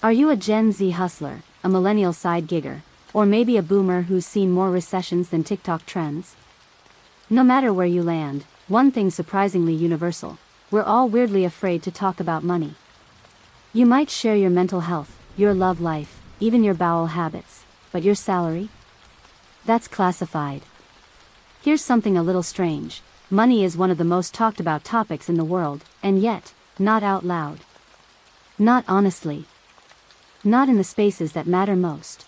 Are you a Gen Z hustler, a millennial side gigger, or maybe a boomer who's seen more recessions than TikTok trends? No matter where you land, one thing's surprisingly universal: we're all weirdly afraid to talk about money. You might share your mental health, your love life, even your bowel habits, but your salary? That's classified. Here's something a little strange: money is one of the most talked about topics in the world, and yet, not out loud. Not honestly. Not in the spaces that matter most.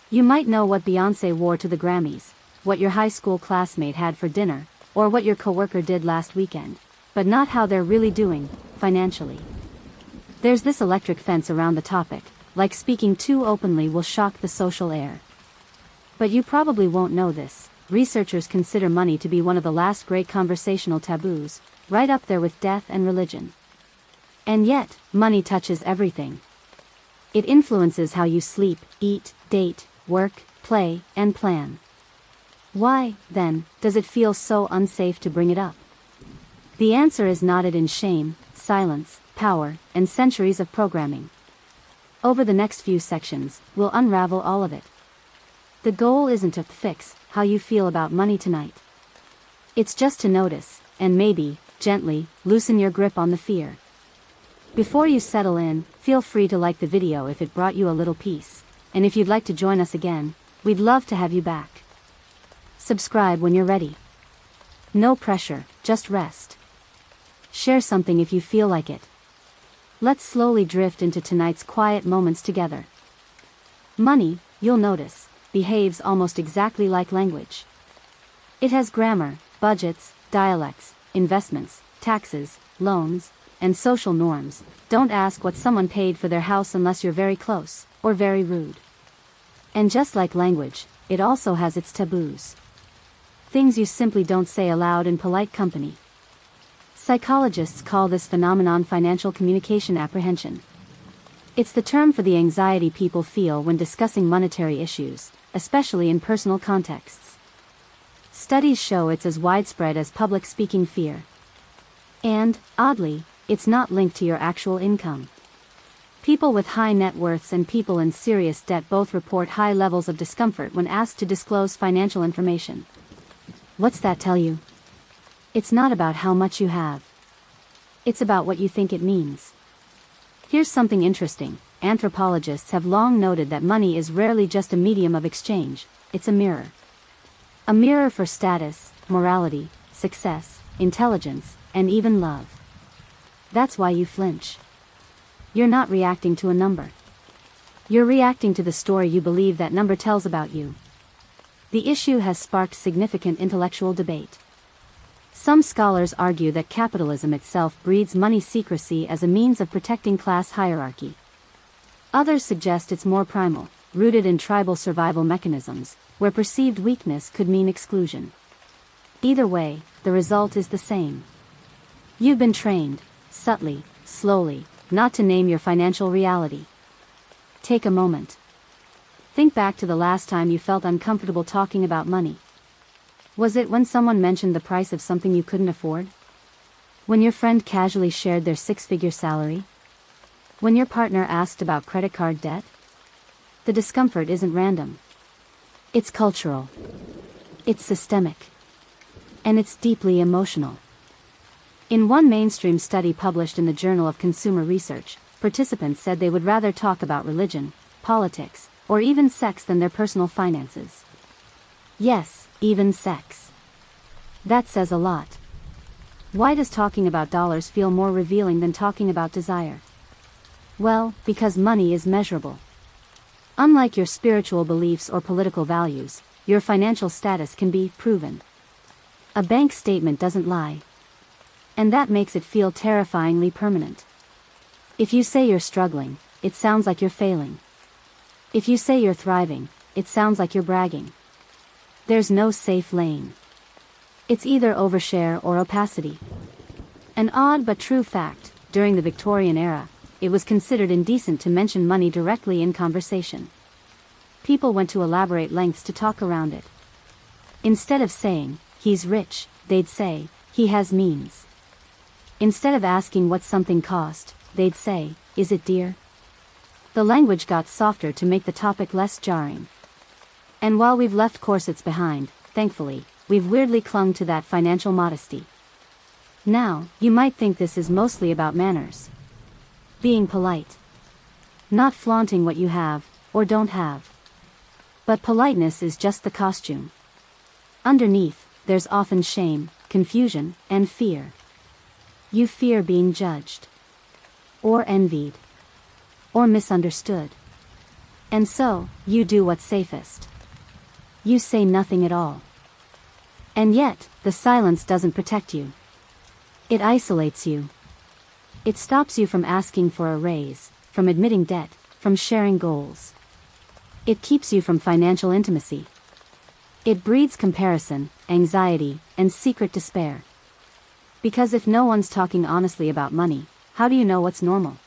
You might know what Beyoncé wore to the Grammys, what your high school classmate had for dinner, or what your coworker did last weekend, but not how they're really doing, financially. There's this electric fence around the topic, like speaking too openly will shock the social air. But you probably won't know this: researchers consider money to be one of the last great conversational taboos, right up there with death and religion. And yet, money touches everything. It influences how you sleep, eat, date, work, play, and plan. Why, then, does it feel so unsafe to bring it up? The answer is knotted in shame, silence, power, and centuries of programming. Over the next few sections, we'll unravel all of it. The goal isn't to fix how you feel about money tonight. It's just to notice, and maybe, gently, loosen your grip on the fear. Before you settle in, feel free to like the video if it brought you a little peace, and if you'd like to join us again, we'd love to have you back. Subscribe when you're ready. No pressure, just rest. Share something if you feel like it. Let's slowly drift into tonight's quiet moments together. Money, you'll notice, behaves almost exactly like language. It has grammar, budgets, dialects, investments, taxes, loans, and social norms. Don't ask what someone paid for their house unless you're very close, or very rude. And just like language, it also has its taboos. Things you simply don't say aloud in polite company. Psychologists call this phenomenon financial communication apprehension. It's the term for the anxiety people feel when discussing monetary issues, especially in personal contexts. Studies show it's as widespread as public speaking fear. And, oddly, it's not linked to your actual income. People with high net worths and people in serious debt both report high levels of discomfort when asked to disclose financial information. What's that tell you? It's not about how much you have. It's about what you think it means. Here's something interesting: anthropologists have long noted that money is rarely just a medium of exchange, it's a mirror. A mirror for status, morality, success, intelligence, and even love. That's why you flinch. You're not reacting to a number. You're reacting to the story you believe that number tells about you. The issue has sparked significant intellectual debate. Some scholars argue that capitalism itself breeds money secrecy as a means of protecting class hierarchy. Others suggest it's more primal, rooted in tribal survival mechanisms, where perceived weakness could mean exclusion. Either way, the result is the same. You've been trained, subtly, slowly, not to name your financial reality. Take a moment. Think back to the last time you felt uncomfortable talking about money. Was it when someone mentioned the price of something you couldn't afford? When your friend casually shared their six-figure salary? When your partner asked about credit card debt? The discomfort isn't random. It's cultural. It's systemic. And it's deeply emotional. In one mainstream study published in the Journal of Consumer Research, participants said they would rather talk about religion, politics, or even sex than their personal finances. Yes, even sex. That says a lot. Why does talking about dollars feel more revealing than talking about desire? Well, because money is measurable. Unlike your spiritual beliefs or political values, your financial status can be proven. A bank statement doesn't lie. And that makes it feel terrifyingly permanent. If you say you're struggling, it sounds like you're failing. If you say you're thriving, it sounds like you're bragging. There's no safe lane. It's either overshare or opacity. An odd but true fact: during the Victorian era, it was considered indecent to mention money directly in conversation. People went to elaborate lengths to talk around it. Instead of saying, "He's rich," they'd say, "He has means." Instead of asking what something cost, they'd say, "Is it dear?" The language got softer to make the topic less jarring. And while we've left corsets behind, thankfully, we've weirdly clung to that financial modesty. Now, you might think this is mostly about manners. Being polite. Not flaunting what you have, or don't have. But politeness is just the costume. Underneath, there's often shame, confusion, and fear. You fear being judged. Or envied. Or misunderstood. And so, you do what's safest. You say nothing at all. And yet, the silence doesn't protect you. It isolates you. It stops you from asking for a raise, from admitting debt, from sharing goals. It keeps you from financial intimacy. It breeds comparison, anxiety, and secret despair. Because if no one's talking honestly about money, how do you know what's normal?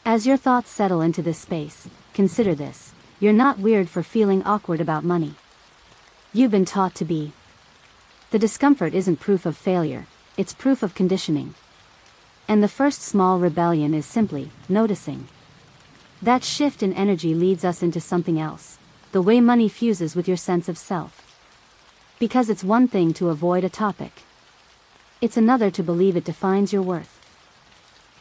As your thoughts settle into this space, consider this: you're not weird for feeling awkward about money. You've been taught to be. The discomfort isn't proof of failure, it's proof of conditioning. And the first small rebellion is simply noticing. That shift in energy leads us into something else: the way money fuses with your sense of self. Because it's one thing to avoid a topic. It's another to believe it defines your worth.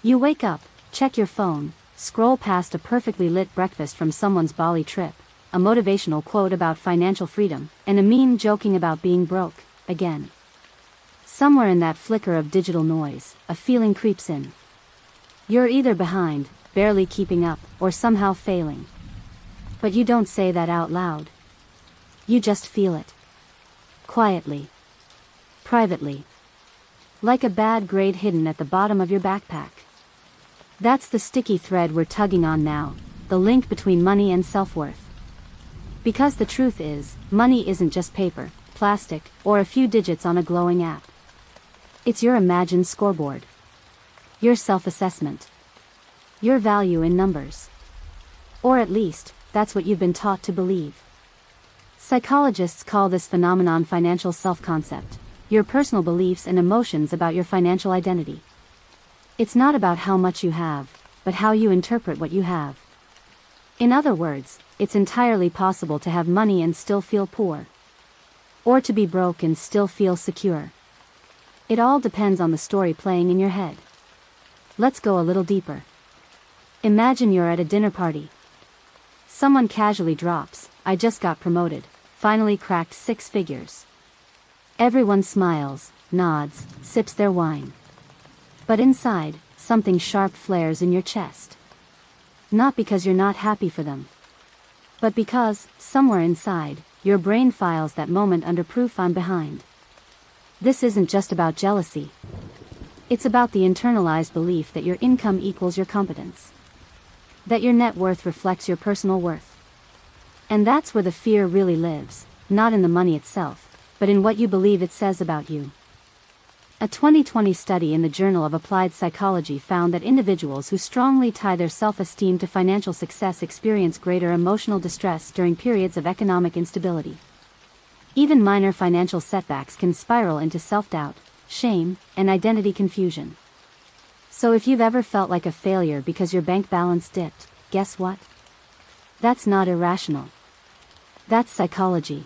You wake up, check your phone, scroll past a perfectly lit breakfast from someone's Bali trip, a motivational quote about financial freedom, and a meme joking about being broke, again. Somewhere in that flicker of digital noise, a feeling creeps in. You're either behind, barely keeping up, or somehow failing. But you don't say that out loud. You just feel it. Quietly. Privately. Like a bad grade hidden at the bottom of your backpack. That's the sticky thread we're tugging on now, the link between money and self-worth. Because the truth is, money isn't just paper, plastic, or a few digits on a glowing app. It's your imagined scoreboard. Your self-assessment. Your value in numbers. Or at least, that's what you've been taught to believe. Psychologists call this phenomenon financial self-concept, your personal beliefs and emotions about your financial identity. It's not about how much you have, but how you interpret what you have. In other words, it's entirely possible to have money and still feel poor. Or to be broke and still feel secure. It all depends on the story playing in your head. Let's go a little deeper. Imagine you're at a dinner party. Someone casually drops, "I just got promoted, finally cracked 6 figures." Everyone smiles, nods, sips their wine. But inside, something sharp flares in your chest. Not because you're not happy for them. But because, somewhere inside, your brain files that moment under proof: "I'm behind." This isn't just about jealousy. It's about the internalized belief that your income equals your competence. That your net worth reflects your personal worth. And that's where the fear really lives, not in the money itself, but in what you believe it says about you. A 2020 study in the Journal of Applied Psychology found that individuals who strongly tie their self-esteem to financial success experience greater emotional distress during periods of economic instability. Even minor financial setbacks can spiral into self-doubt, shame, and identity confusion. So if you've ever felt like a failure because your bank balance dipped, guess what? That's not irrational. That's psychology.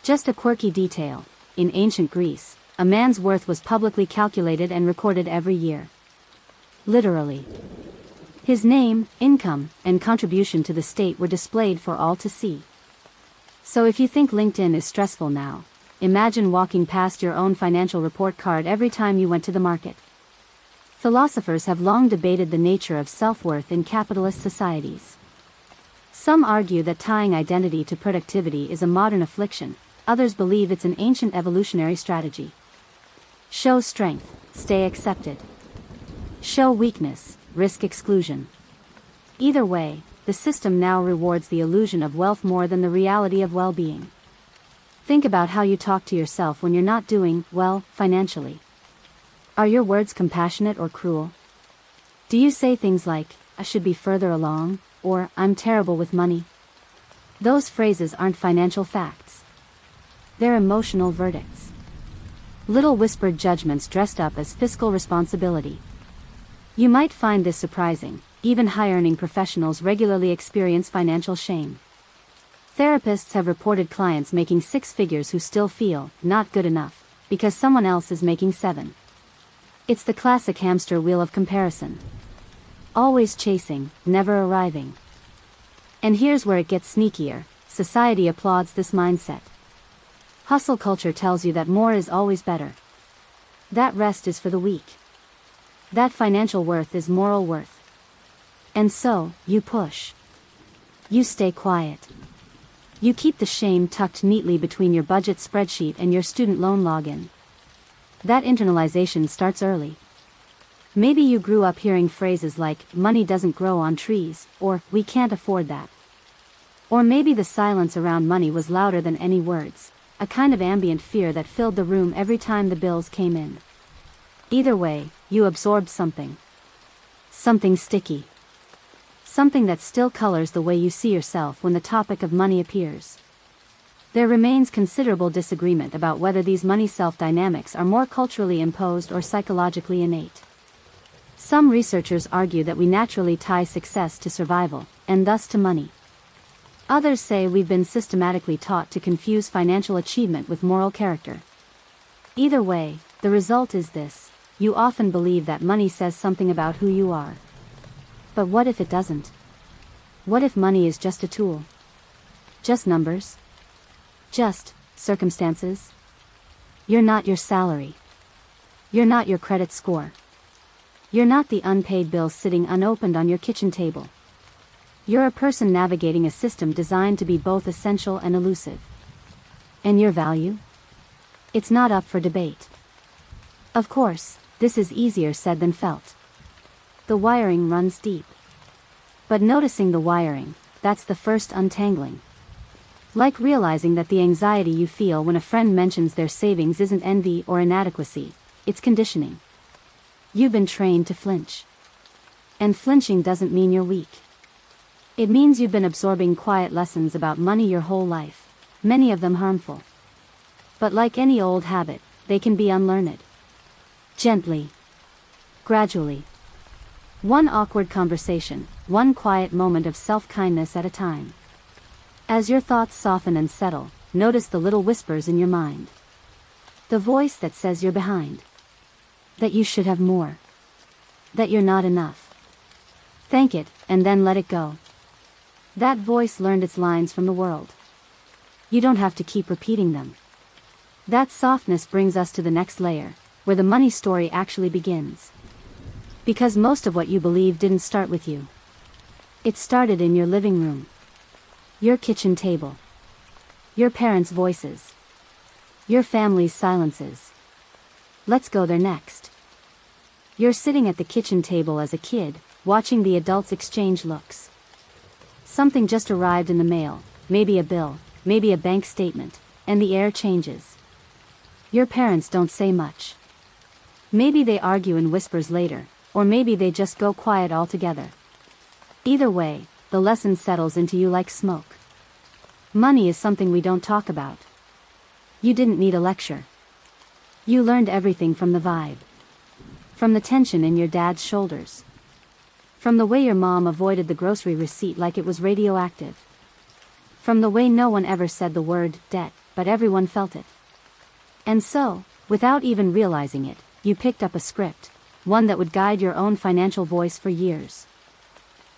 Just a quirky detail: in ancient Greece, a man's worth was publicly calculated and recorded every year. Literally. His name, income, and contribution to the state were displayed for all to see. So if you think LinkedIn is stressful now, imagine walking past your own financial report card every time you went to the market. Philosophers have long debated the nature of self-worth in capitalist societies. Some argue that tying identity to productivity is a modern affliction, others believe it's an ancient evolutionary strategy. Show strength, stay accepted. Show weakness, risk exclusion. Either way, the system now rewards the illusion of wealth more than the reality of well-being. Think about how you talk to yourself when you're not doing well financially. Are your words compassionate or cruel? Do you say things like, "I should be further along," or "I'm terrible with money"? Those phrases aren't financial facts. They're emotional verdicts. Little whispered judgments dressed up as fiscal responsibility. You might find this surprising, even high-earning professionals regularly experience financial shame. Therapists have reported clients making six figures who still feel not good enough because someone else is making seven. It's the classic hamster wheel of comparison. Always chasing, never arriving. And here's where it gets sneakier. Society applauds this mindset. Hustle culture tells you that more is always better. That rest is for the weak. That financial worth is moral worth. And so, you push. You stay quiet. You keep the shame tucked neatly between your budget spreadsheet and your student loan login. That internalization starts early. Maybe you grew up hearing phrases like, money doesn't grow on trees, or, we can't afford that. Or maybe the silence around money was louder than any words, a kind of ambient fear that filled the room every time the bills came in. Either way, you absorbed something. Something sticky. Something that still colors the way you see yourself when the topic of money appears. There remains considerable disagreement about whether these money self-dynamics are more culturally imposed or psychologically innate. Some researchers argue that we naturally tie success to survival, and thus to money. Others say we've been systematically taught to confuse financial achievement with moral character. Either way, the result is this: you often believe that money says something about who you are. But what if it doesn't? What if money is just a tool? Just numbers? Just circumstances? You're not your salary. You're not your credit score. You're not the unpaid bill sitting unopened on your kitchen table. You're a person navigating a system designed to be both essential and elusive. And your value? It's not up for debate. Of course, this is easier said than felt. The wiring runs deep. But noticing the wiring, that's the first untangling. Like realizing that the anxiety you feel when a friend mentions their savings isn't envy or inadequacy, it's conditioning. You've been trained to flinch. And flinching doesn't mean you're weak. It means you've been absorbing quiet lessons about money your whole life, many of them harmful. But like any old habit, they can be unlearned. Gently. Gradually. One awkward conversation, one quiet moment of self-kindness at a time. As your thoughts soften and settle, notice the little whispers in your mind. The voice that says you're behind. That you should have more. That you're not enough. Thank it, and then let it go. That voice learned its lines from the world. You don't have to keep repeating them. That softness brings us to the next layer, where the money story actually begins. Because most of what you believe didn't start with you. It started in your living room. Your kitchen table. Your parents' voices. Your family's silences. Let's go there next. You're sitting at the kitchen table as a kid, watching the adults exchange looks. Something just arrived in the mail, maybe a bill, maybe a bank statement, and the air changes. Your parents don't say much. Maybe they argue in whispers later, or maybe they just go quiet altogether. Either way, the lesson settles into you like smoke. Money is something we don't talk about. You didn't need a lecture. You learned everything from the vibe. From the tension in your dad's shoulders. From the way your mom avoided the grocery receipt like it was radioactive. From the way no one ever said the word debt, but everyone felt it. And so, without even realizing it, you picked up a script, one that would guide your own financial voice for years.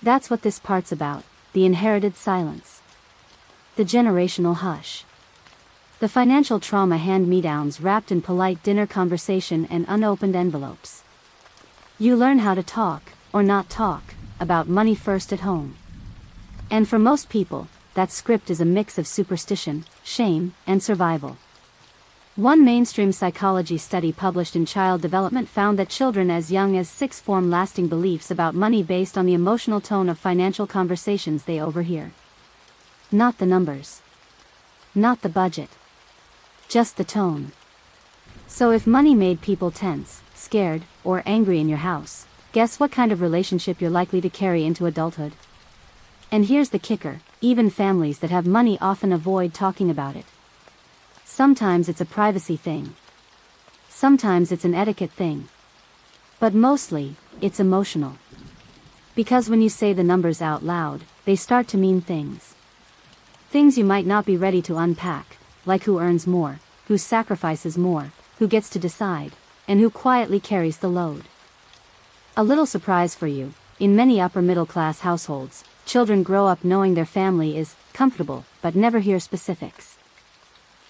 That's what this part's about, the inherited silence. The generational hush. The financial trauma hand-me-downs wrapped in polite dinner conversation and unopened envelopes. You learn how to talk, or not talk, about money first at home. And for most people, that script is a mix of superstition, shame, and survival. One mainstream psychology study published in Child Development found that children as young as 6 form lasting beliefs about money based on the emotional tone of financial conversations they overhear. Not the numbers. Not the budget. Just the tone. So if money made people tense, scared, or angry in your house, guess what kind of relationship you're likely to carry into adulthood? And here's the kicker, even families that have money often avoid talking about it. Sometimes it's a privacy thing. Sometimes it's an etiquette thing. But mostly, it's emotional. Because when you say the numbers out loud, they start to mean things. Things you might not be ready to unpack, like who earns more, who sacrifices more, who gets to decide, and who quietly carries the load. A little surprise for you, in many upper-middle-class households, children grow up knowing their family is comfortable, but never hear specifics.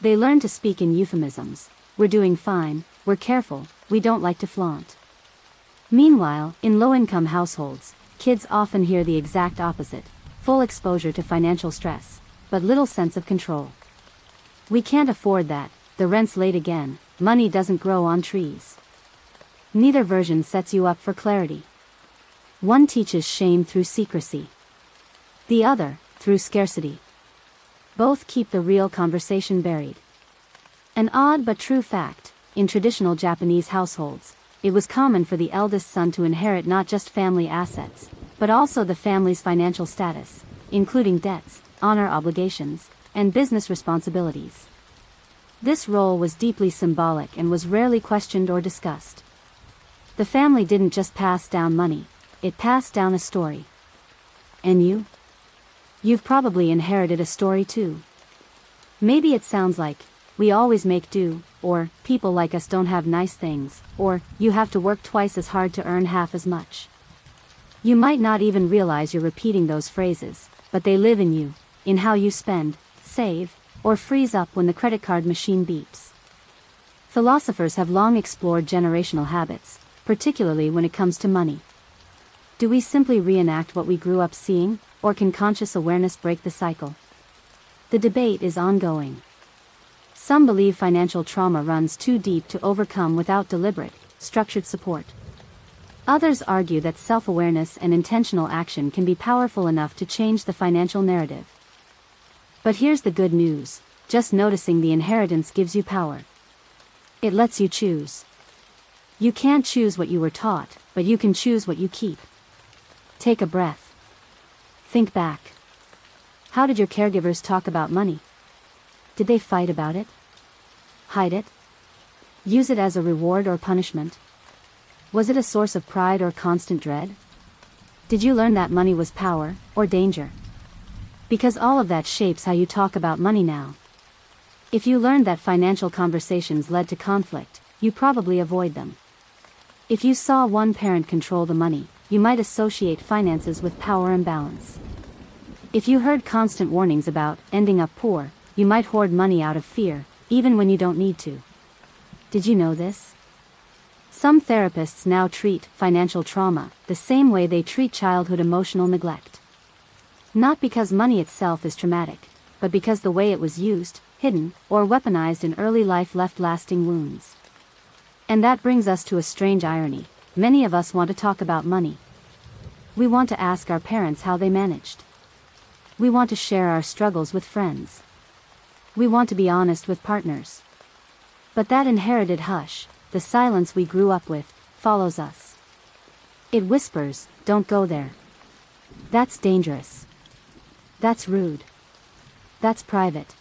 They learn to speak in euphemisms. We're doing fine, we're careful, we don't like to flaunt. Meanwhile, in low-income households, kids often hear the exact opposite: full exposure to financial stress, but little sense of control. We can't afford that, the rent's late again, money doesn't grow on trees. Neither version sets you up for clarity. One teaches shame through secrecy. The other, through scarcity. Both keep the real conversation buried. An odd but true fact: in traditional Japanese households, it was common for the eldest son to inherit not just family assets, but also the family's financial status, including debts, honor obligations, and business responsibilities. This role was deeply symbolic and was rarely questioned or discussed. The family didn't just pass down money, it passed down a story. And you? You've probably inherited a story too. Maybe it sounds like, we always make do, or, people like us don't have nice things, or, you have to work twice as hard to earn half as much. You might not even realize you're repeating those phrases, but they live in you, in how you spend, save, or freeze up when the credit card machine beeps. Philosophers have long explored generational habits, particularly when it comes to money. Do we simply reenact what we grew up seeing, or can conscious awareness break the cycle? The debate is ongoing. Some believe financial trauma runs too deep to overcome without deliberate, structured support. Others argue that self-awareness and intentional action can be powerful enough to change the financial narrative. But here's the good news: just noticing the inheritance gives you power. It lets you choose. You can't choose what you were taught, but you can choose what you keep. Take a breath. Think back. How did your caregivers talk about money? Did they fight about it? Hide it? Use it as a reward or punishment? Was it a source of pride or constant dread? Did you learn that money was power, or danger? Because all of that shapes how you talk about money now. If you learned that financial conversations led to conflict, you probably avoid them. If you saw one parent control the money, you might associate finances with power imbalance. If you heard constant warnings about ending up poor, you might hoard money out of fear, even when you don't need to. Did you know this? Some therapists now treat financial trauma the same way they treat childhood emotional neglect. Not because money itself is traumatic, but because the way it was used, hidden, or weaponized in early life left lasting wounds. And that brings us to a strange irony: many of us want to talk about money. We want to ask our parents how they managed. We want to share our struggles with friends. We want to be honest with partners. But that inherited hush, the silence we grew up with, follows us. It whispers, "Don't go there. That's dangerous. That's rude. That's private."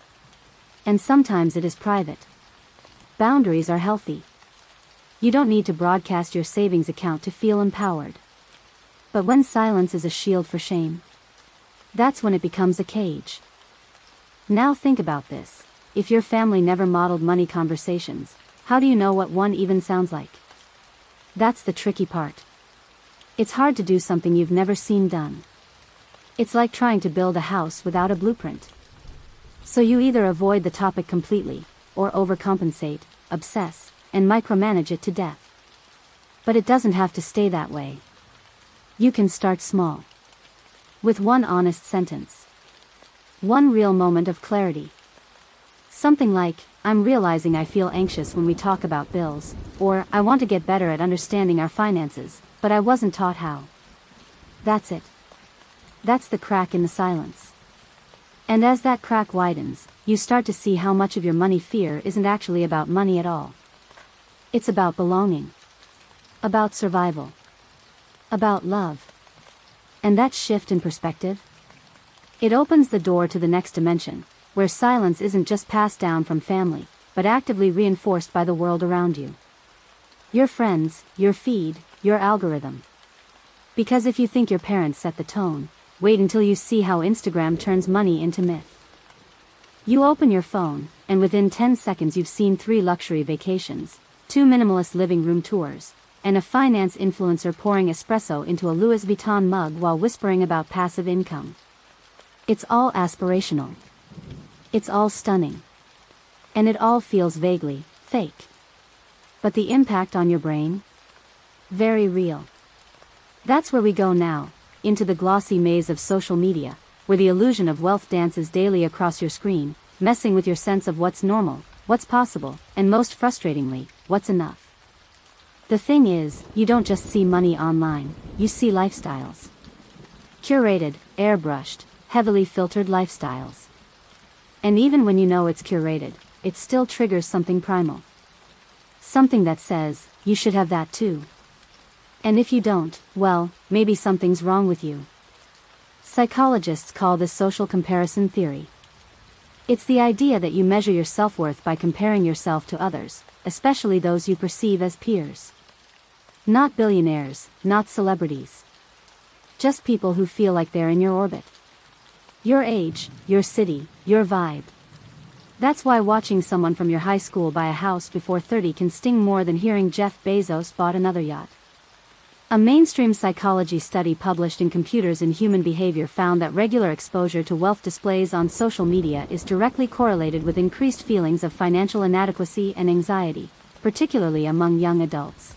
And sometimes it is private. Boundaries are healthy. You don't need to broadcast your savings account to feel empowered. But when silence is a shield for shame, that's when it becomes a cage. Now think about this: if your family never modeled money conversations, how do you know what one even sounds like? That's the tricky part. It's hard to do something you've never seen done. It's like trying to build a house without a blueprint. So you either avoid the topic completely, or overcompensate, obsess, and micromanage it to death. But it doesn't have to stay that way. You can start small. With one honest sentence. One real moment of clarity. Something like, "I'm realizing I feel anxious when we talk about bills," or "I want to get better at understanding our finances, but I wasn't taught how." That's it. That's the crack in the silence. And as that crack widens, you start to see how much of your money fear isn't actually about money at all. It's about belonging. About survival. About love. And that shift in perspective? It opens the door to the next dimension, where silence isn't just passed down from family, but actively reinforced by the world around you. Your friends, your feed, your algorithm. Because if you think your parents set the tone, wait until you see how Instagram turns money into myth. You open your phone, and within 10 seconds you've seen 3 luxury vacations, 2 minimalist living room tours, and a finance influencer pouring espresso into a Louis Vuitton mug while whispering about passive income. It's all aspirational. It's all stunning. And it all feels vaguely fake. But the impact on your brain? Very real. That's where we go now, into the glossy maze of social media, where the illusion of wealth dances daily across your screen, messing with your sense of what's normal, what's possible, and most frustratingly, what's enough. The thing is, you don't just see money online, you see lifestyles. Curated, airbrushed, heavily filtered lifestyles. And even when you know it's curated, it still triggers something primal. Something that says, you should have that too. And if you don't, well, maybe something's wrong with you. Psychologists call this social comparison theory. It's the idea that you measure your self-worth by comparing yourself to others, especially those you perceive as peers. Not billionaires, not celebrities. Just people who feel like they're in your orbit. Your age, your city, your vibe. That's why watching someone from your high school buy a house before 30 can sting more than hearing Jeff Bezos bought another yacht. A mainstream psychology study published in Computers in Human Behavior found that regular exposure to wealth displays on social media is directly correlated with increased feelings of financial inadequacy and anxiety, particularly among young adults.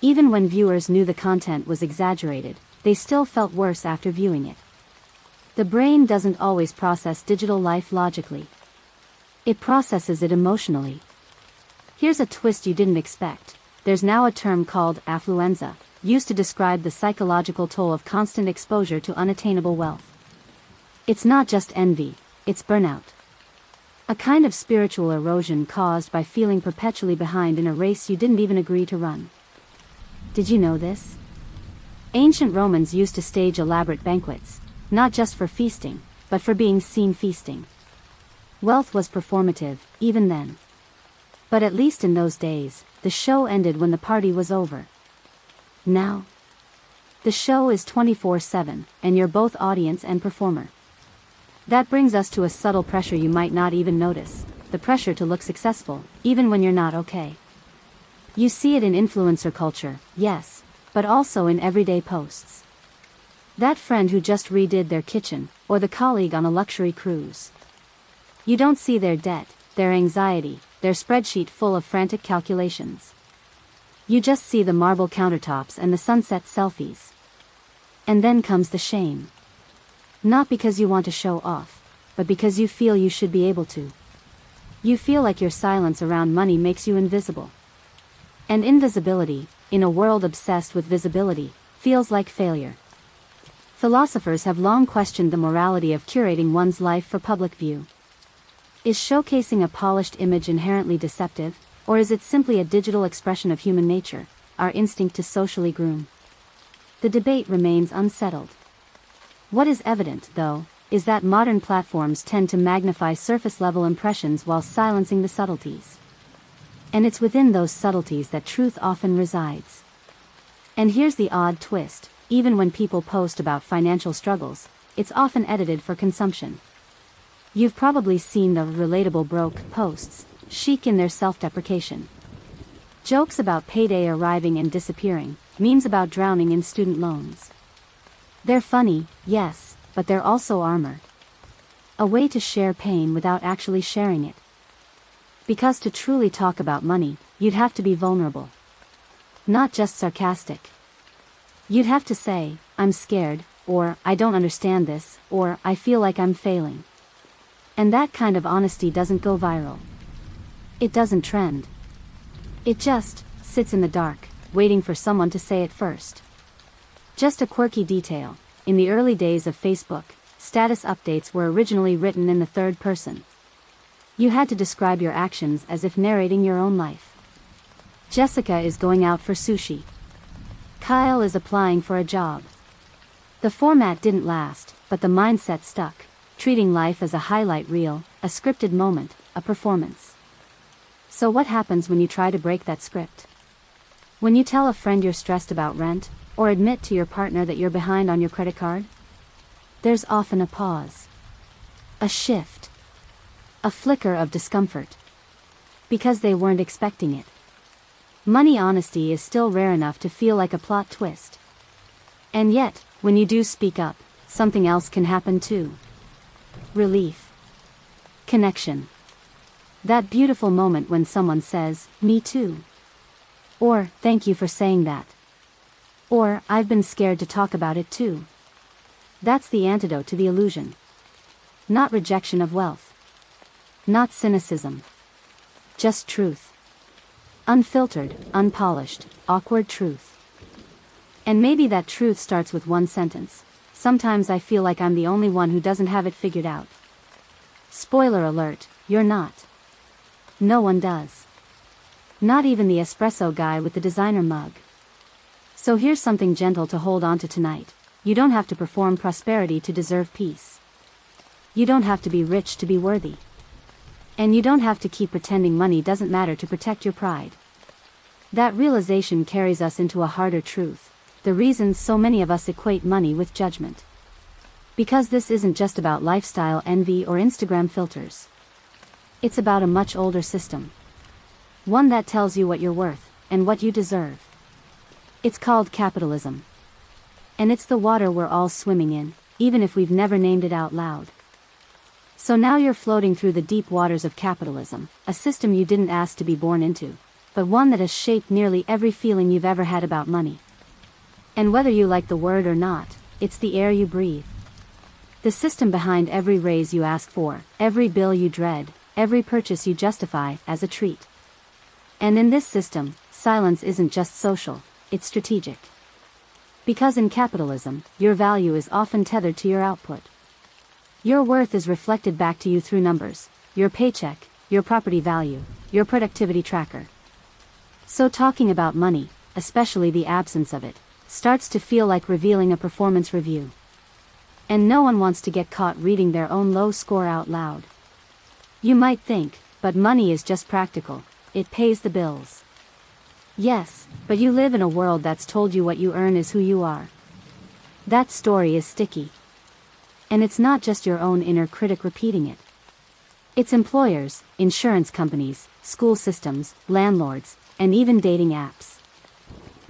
Even when viewers knew the content was exaggerated, they still felt worse after viewing it. The brain doesn't always process digital life logically. It processes it emotionally. Here's a twist you didn't expect. There's now a term called affluenza, used to describe the psychological toll of constant exposure to unattainable wealth. It's not just envy, it's burnout. A kind of spiritual erosion caused by feeling perpetually behind in a race you didn't even agree to run. Did you know this? Ancient Romans used to stage elaborate banquets, not just for feasting, but for being seen feasting. Wealth was performative, even then. But at least in those days, the show ended when the party was over. Now, the show is 24/7, and you're both audience and performer. That brings us to a subtle pressure you might not even notice, the pressure to look successful, even when you're not okay. You see it in influencer culture, yes, but also in everyday posts. That friend who just redid their kitchen, or the colleague on a luxury cruise. You don't see their debt, their anxiety, their spreadsheet full of frantic calculations. You just see the marble countertops and the sunset selfies. And then comes the shame. Not because you want to show off, but because you feel you should be able to. You feel like your silence around money makes you invisible. And invisibility, in a world obsessed with visibility, feels like failure. Philosophers have long questioned the morality of curating one's life for public view. Is showcasing a polished image inherently deceptive, or is it simply a digital expression of human nature, our instinct to socially groom? The debate remains unsettled. What is evident, though, is that modern platforms tend to magnify surface-level impressions while silencing the subtleties. And it's within those subtleties that truth often resides. And here's the odd twist, even when people post about financial struggles, it's often edited for consumption. You've probably seen the relatable broke posts, chic in their self-deprecation. Jokes about payday arriving and disappearing, memes about drowning in student loans. They're funny, yes, but they're also armor. A way to share pain without actually sharing it. Because to truly talk about money, you'd have to be vulnerable. Not just sarcastic. You'd have to say, I'm scared, or I don't understand this, or I feel like I'm failing. And that kind of honesty doesn't go viral. It doesn't trend. It just sits in the dark, waiting for someone to say it first. Just a quirky detail, in the early days of Facebook, status updates were originally written in the third person. You had to describe your actions as if narrating your own life. Jessica is going out for sushi. Kyle is applying for a job. The format didn't last, but the mindset stuck, treating life as a highlight reel, a scripted moment, a performance. So what happens when you try to break that script? When you tell a friend you're stressed about rent, Or admit to your partner that you're behind on your credit card? There's often a pause. A shift. A flicker of discomfort. Because they weren't expecting it. Money honesty is still rare enough to feel like a plot twist. And yet, when you do speak up, something else can happen too. Relief. Connection. That beautiful moment when someone says, "Me too." Or, "Thank you for saying that." Or, "I've been scared to talk about it too." That's the antidote to the illusion. Not rejection of wealth. Not cynicism. Just truth. Unfiltered, unpolished, awkward truth. And maybe that truth starts with one sentence. Sometimes I feel like I'm the only one who doesn't have it figured out. Spoiler alert, you're not. No one does. Not even the espresso guy with the designer mug. So here's something gentle to hold on to tonight. You don't have to perform prosperity to deserve peace. You don't have to be rich to be worthy. And you don't have to keep pretending money doesn't matter to protect your pride. That realization carries us into a harder truth, the reason so many of us equate money with judgment. Because this isn't just about lifestyle envy or Instagram filters. It's about a much older system. One that tells you what you're worth, and what you deserve. It's called capitalism. And it's the water we're all swimming in, even if we've never named it out loud. So now you're floating through the deep waters of capitalism, a system you didn't ask to be born into, but one that has shaped nearly every feeling you've ever had about money. And whether you like the word or not, it's the air you breathe. The system behind every raise you ask for, every bill you dread, every purchase you justify as a treat. And in this system, silence isn't just social, it's strategic. Because in capitalism, your value is often tethered to your output. Your worth is reflected back to you through numbers, your paycheck, your property value, your productivity tracker. So talking about money, especially the absence of it, starts to feel like revealing a performance review. And no one wants to get caught reading their own low score out loud. You might think, but money is just practical, it pays the bills. Yes, but you live in a world that's told you what you earn is who you are. That story is sticky. And it's not just your own inner critic repeating it. It's employers, insurance companies, school systems, landlords, and even dating apps.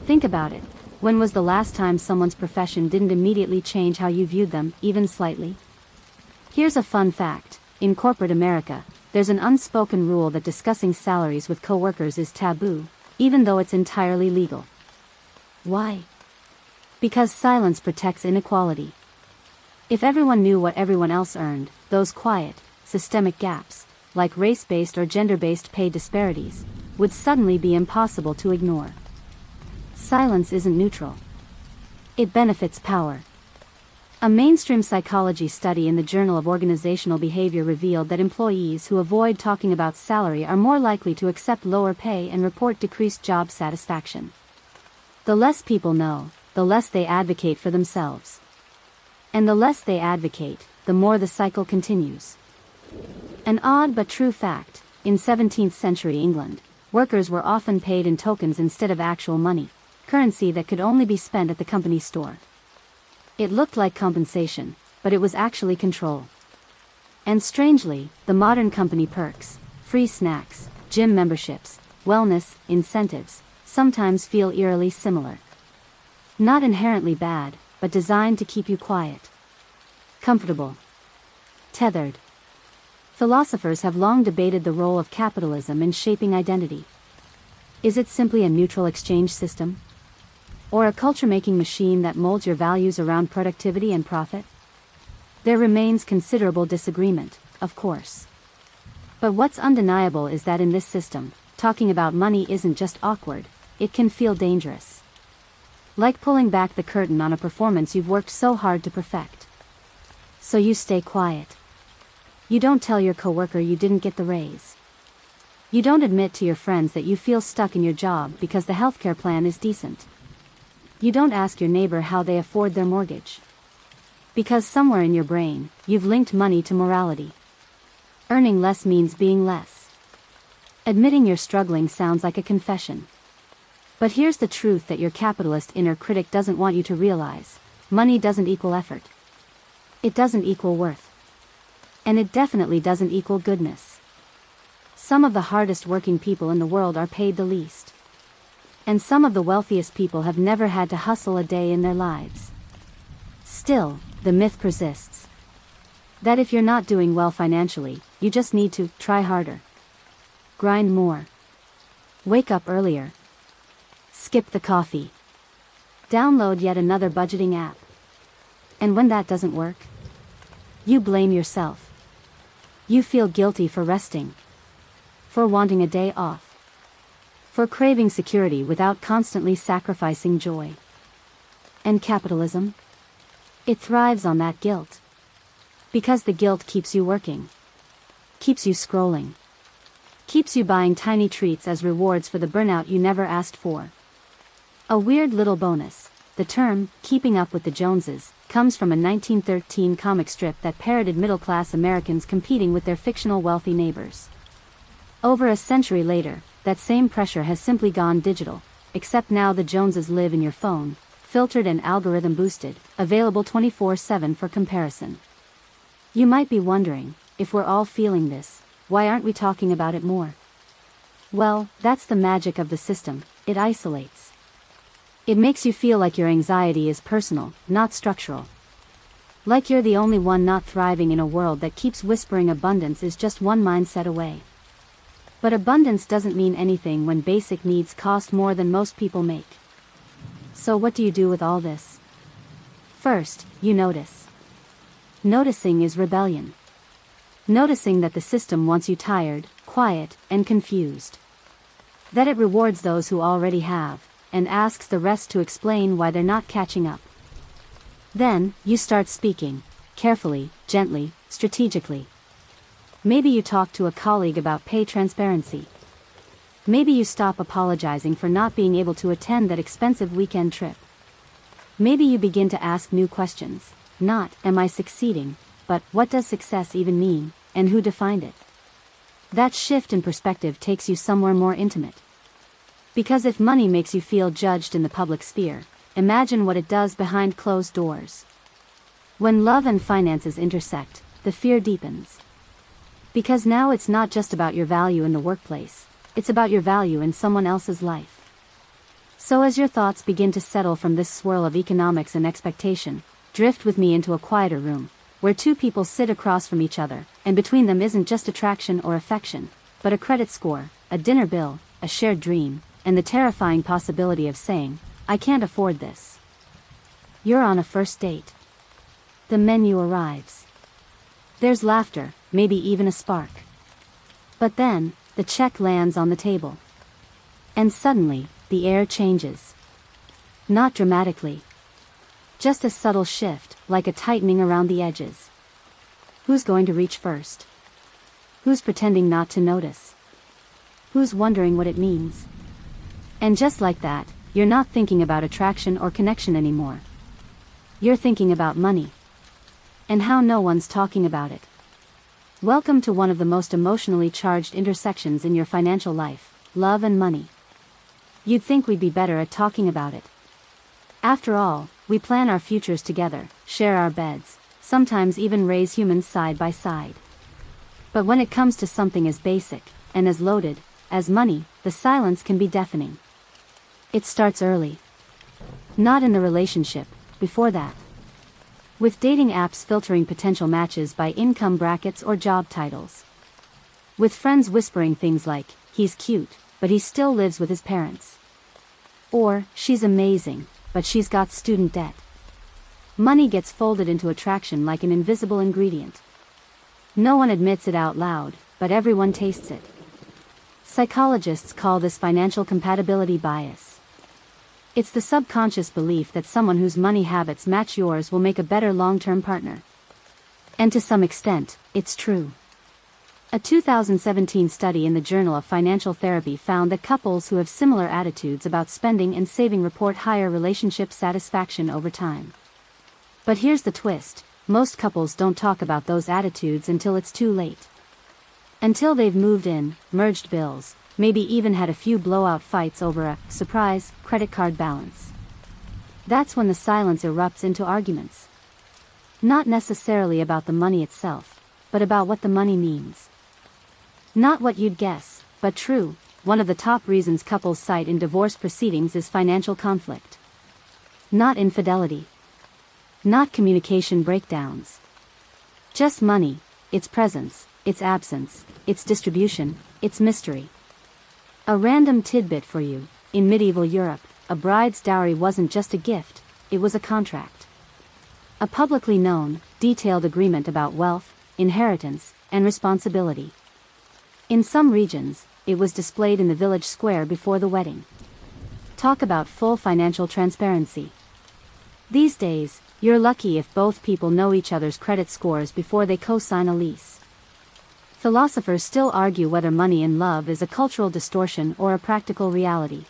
Think about it. When was the last time someone's profession didn't immediately change how you viewed them, even slightly? Here's a fun fact. In corporate America, there's an unspoken rule that discussing salaries with coworkers is taboo, even though it's entirely legal. Why? Because silence protects inequality. If everyone knew what everyone else earned, those quiet, systemic gaps, like race-based or gender-based pay disparities, would suddenly be impossible to ignore. Silence isn't neutral. It benefits power. A mainstream psychology study in the Journal of Organizational Behavior revealed that employees who avoid talking about salary are more likely to accept lower pay and report decreased job satisfaction. The less people know, the less they advocate for themselves. And the less they advocate, the more the cycle continues. An odd but true fact, in 17th century England, workers were often paid in tokens instead of actual money, currency that could only be spent at the company store. It looked like compensation, but it was actually control. And strangely, the modern company perks, free snacks, gym memberships, wellness, incentives, sometimes feel eerily similar. Not inherently bad, but designed to keep you quiet. Comfortable. Tethered. Philosophers have long debated the role of capitalism in shaping identity. Is it simply a neutral exchange system? Or a culture-making machine that molds your values around productivity and profit? There remains considerable disagreement, of course. But what's undeniable is that in this system, talking about money isn't just awkward, it can feel dangerous. Like pulling back the curtain on a performance you've worked so hard to perfect. So you stay quiet. You don't tell your coworker you didn't get the raise. You don't admit to your friends that you feel stuck in your job because the healthcare plan is decent. You don't ask your neighbor how they afford their mortgage. Because somewhere in your brain, you've linked money to morality. Earning less means being less. Admitting you're struggling sounds like a confession. But here's the truth that your capitalist inner critic doesn't want you to realize. Money doesn't equal effort. It doesn't equal worth. And it definitely doesn't equal goodness. Some of the hardest working people in the world are paid the least. And some of the wealthiest people have never had to hustle a day in their lives. Still, the myth persists. That if you're not doing well financially, you just need to try harder. Grind more. Wake up earlier. Skip the coffee. Download yet another budgeting app. And when that doesn't work, you blame yourself. You feel guilty for resting. For wanting a day off. For craving security without constantly sacrificing joy. And capitalism? It thrives on that guilt. Because the guilt keeps you working. Keeps you scrolling. Keeps you buying tiny treats as rewards for the burnout you never asked for. A weird little bonus. The term, keeping up with the Joneses, comes from a 1913 comic strip that parodied middle-class Americans competing with their fictional wealthy neighbors. Over a century later, that same pressure has simply gone digital, except now the Joneses live in your phone, filtered and algorithm-boosted, available 24/7 for comparison. You might be wondering, if we're all feeling this, why aren't we talking about it more? Well, that's the magic of the system, it isolates. It makes you feel like your anxiety is personal, not structural. Like you're the only one not thriving in a world that keeps whispering abundance is just one mindset away. But abundance doesn't mean anything when basic needs cost more than most people make. So what do you do with all this? First, you notice. Noticing is rebellion. Noticing that the system wants you tired, quiet, and confused. That it rewards those who already have, and asks the rest to explain why they're not catching up. Then, you start speaking, carefully, gently, strategically. Maybe you talk to a colleague about pay transparency. Maybe you stop apologizing for not being able to attend that expensive weekend trip. Maybe you begin to ask new questions. Not, am I succeeding, but what does success even mean, and who defined it? That shift in perspective takes you somewhere more intimate. Because if money makes you feel judged in the public sphere, imagine what it does behind closed doors. When love and finances intersect, the fear deepens. Because now it's not just about your value in the workplace, it's about your value in someone else's life. So as your thoughts begin to settle from this swirl of economics and expectation, drift with me into a quieter room, where two people sit across from each other, and between them isn't just attraction or affection, but a credit score, a dinner bill, a shared dream, and the terrifying possibility of saying, I can't afford this. You're on a first date. The menu arrives. There's laughter, maybe even a spark. But then, the check lands on the table. And suddenly, the air changes. Not dramatically. Just a subtle shift, like a tightening around the edges. Who's going to reach first? Who's pretending not to notice? Who's wondering what it means? And just like that, you're not thinking about attraction or connection anymore. You're thinking about money. And how no one's talking about it. Welcome to one of the most emotionally charged intersections in your financial life, love and money. You'd think we'd be better at talking about it. After all, we plan our futures together, share our beds, sometimes even raise humans side by side. But when it comes to something as basic, and as loaded, as money, the silence can be deafening. It starts early. Not in the relationship, before that. With dating apps filtering potential matches by income brackets or job titles. With friends whispering things like, he's cute, but he still lives with his parents. Or, she's amazing, but she's got student debt. Money gets folded into attraction like an invisible ingredient. No one admits it out loud, but everyone tastes it. Psychologists call this financial compatibility bias. It's the subconscious belief that someone whose money habits match yours will make a better long-term partner. And to some extent, it's true. A 2017 study in the Journal of Financial Therapy found that couples who have similar attitudes about spending and saving report higher relationship satisfaction over time. But here's the twist, most couples don't talk about those attitudes until it's too late. Until they've moved in, merged bills, maybe even had a few blowout fights over a surprise credit card balance. That's when the silence erupts into arguments. Not necessarily about the money itself, but about what the money means. Not what you'd guess, but true. One of the top reasons couples cite in divorce proceedings is financial conflict. Not infidelity. Not communication breakdowns. Just money, its presence, its absence, its distribution, its mystery. A random tidbit for you: in medieval Europe, a bride's dowry wasn't just a gift, it was a contract. A publicly known, detailed agreement about wealth, inheritance, and responsibility. In some regions, it was displayed in the village square before the wedding. Talk about full financial transparency. These days, you're lucky if both people know each other's credit scores before they co-sign a lease. Philosophers still argue whether money in love is a cultural distortion or a practical reality.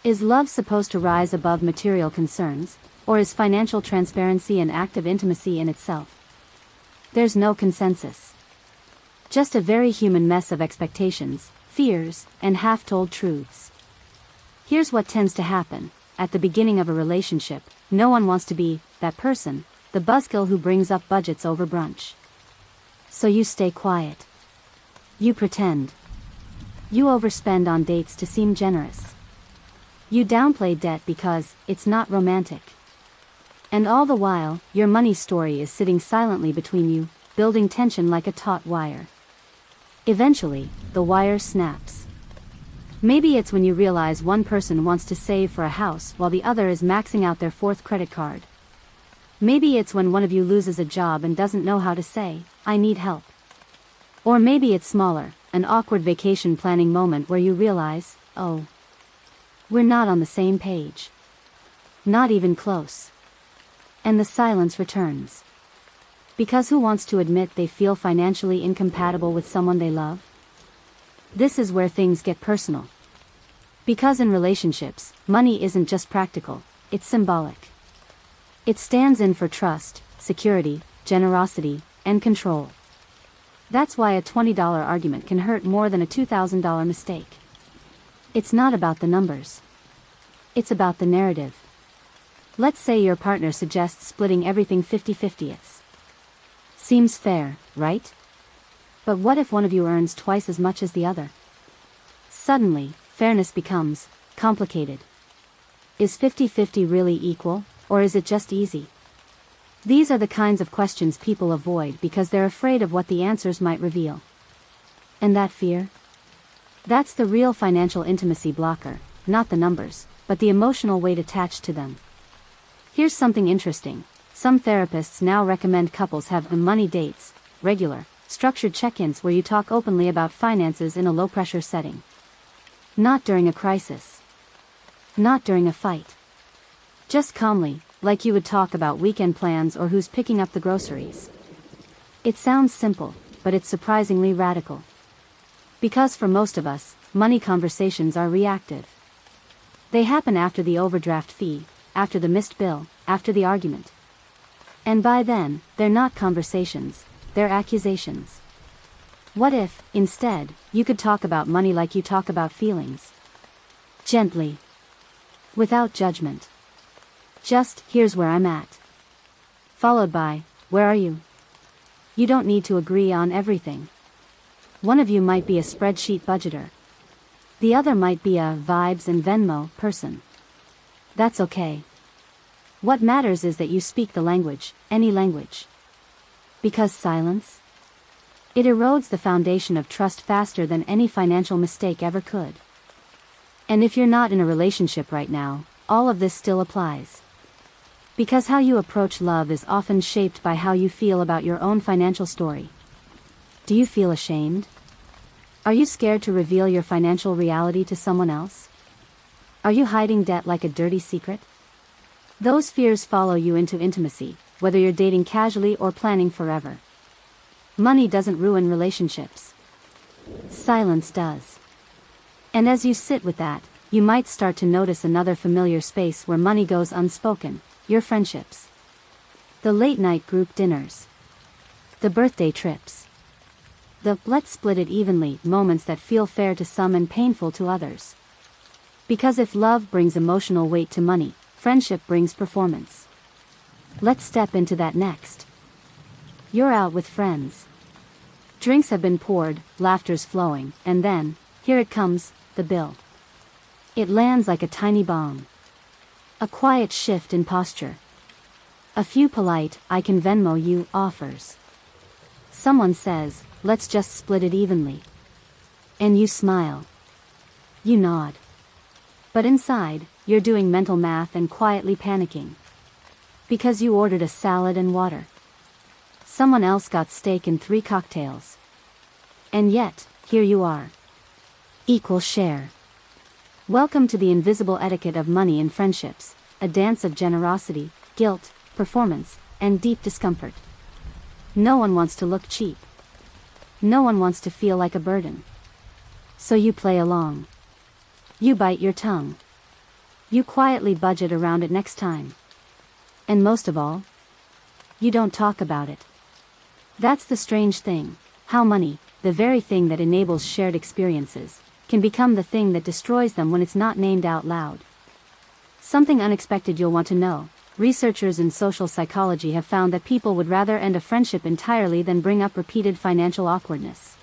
Is love supposed to rise above material concerns, or is financial transparency an act of intimacy in itself? There's no consensus. Just a very human mess of expectations, fears, and half-told truths. Here's what tends to happen. At the beginning of a relationship, no one wants to be that person, the buzzkill who brings up budgets over brunch. So you stay quiet. You pretend. You overspend on dates to seem generous. You downplay debt because it's not romantic. And all the while, your money story is sitting silently between you, building tension like a taut wire. Eventually, the wire snaps. Maybe it's when you realize one person wants to save for a house while the other is maxing out their 4th credit card. Maybe it's when one of you loses a job and doesn't know how to say, "I need help." Or maybe it's smaller, an awkward vacation planning moment where you realize, oh, we're not on the same page. Not even close. And the silence returns. Because who wants to admit they feel financially incompatible with someone they love? This is where things get personal. Because in relationships, money isn't just practical, it's symbolic. It stands in for trust, security, generosity, and control. That's why a $20 argument can hurt more than a $2,000 mistake. It's not about the numbers. It's about the narrative. Let's say your partner suggests splitting everything 50-50. Seems fair, right? But what if one of you earns twice as much as the other? Suddenly, fairness becomes complicated. Is 50-50 really equal, or is it just easy? These are the kinds of questions people avoid because they're afraid of what the answers might reveal. And that fear? That's the real financial intimacy blocker, not the numbers, but the emotional weight attached to them. Here's something interesting. Some therapists now recommend couples have money dates, regular, structured check-ins where you talk openly about finances in a low-pressure setting. Not during a crisis. Not during a fight. Just calmly, like you would talk about weekend plans or who's picking up the groceries. It sounds simple, but it's surprisingly radical. Because for most of us, money conversations are reactive. They happen after the overdraft fee, after the missed bill, after the argument. And by then, they're not conversations, they're accusations. What if, instead, you could talk about money like you talk about feelings? Gently. Without judgment. Just, "Here's where I'm at." Followed by, "Where are you?" You don't need to agree on everything. One of you might be a spreadsheet budgeter. The other might be a vibes and Venmo person. That's okay. What matters is that you speak the language, any language. Because silence? It erodes the foundation of trust faster than any financial mistake ever could. And if you're not in a relationship right now, all of this still applies. Because how you approach love is often shaped by how you feel about your own financial story. Do you feel ashamed? Are you scared to reveal your financial reality to someone else? Are you hiding debt like a dirty secret? Those fears follow you into intimacy, whether you're dating casually or planning forever. Money doesn't ruin relationships. Silence does. And as you sit with that, you might start to notice another familiar space where money goes unspoken: your friendships. The late-night group dinners. The birthday trips. The "let's split it evenly" moments that feel fair to some and painful to others. Because if love brings emotional weight to money, friendship brings performance. Let's step into that next. You're out with friends. Drinks have been poured, laughter's flowing, and then, here it comes, the bill. It lands like a tiny bomb. A quiet shift in posture. A few polite, "I can Venmo you" offers. Someone says, "Let's just split it evenly." And you smile. You nod. But inside, you're doing mental math and quietly panicking. Because you ordered a salad and water. Someone else got steak and 3 cocktails. And yet, here you are. Equal share. Welcome to the invisible etiquette of money and friendships, a dance of generosity, guilt, performance, and deep discomfort. No one wants to look cheap. No one wants to feel like a burden. So you play along. You bite your tongue. You quietly budget around it next time. And most of all, you don't talk about it. That's the strange thing, how money, the very thing that enables shared experiences, can become the thing that destroys them when it's not named out loud. Something unexpected you'll want to know. Researchers in social psychology have found that people would rather end a friendship entirely than bring up repeated financial awkwardness.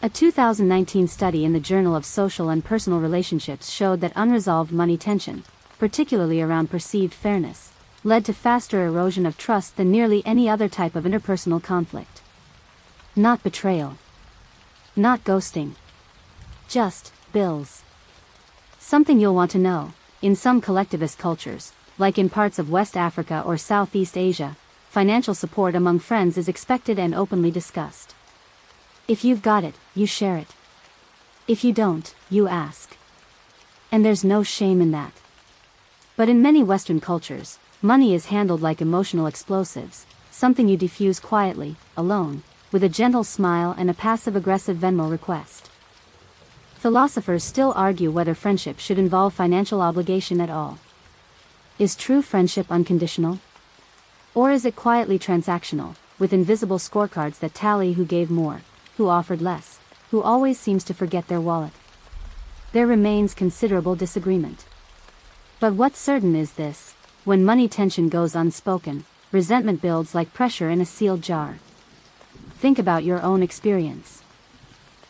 A 2019 study in the Journal of Social and Personal Relationships showed that unresolved money tension, particularly around perceived fairness, led to faster erosion of trust than nearly any other type of interpersonal conflict. Not betrayal. Not ghosting. Just bills. Something you'll want to know. In some collectivist cultures, like in parts of West Africa or Southeast Asia, financial support among friends is expected and openly discussed. If you've got it, you share it. If you don't, you ask. And there's no shame in that. But in many Western cultures, money is handled like emotional explosives, something you diffuse quietly, alone, with a gentle smile and a passive-aggressive Venmo request. Philosophers still argue whether friendship should involve financial obligation at all. Is true friendship unconditional? Or is it quietly transactional, with invisible scorecards that tally who gave more, who offered less, who always seems to forget their wallet? There remains considerable disagreement. But what's certain is this: when money tension goes unspoken, resentment builds like pressure in a sealed jar. Think about your own experience.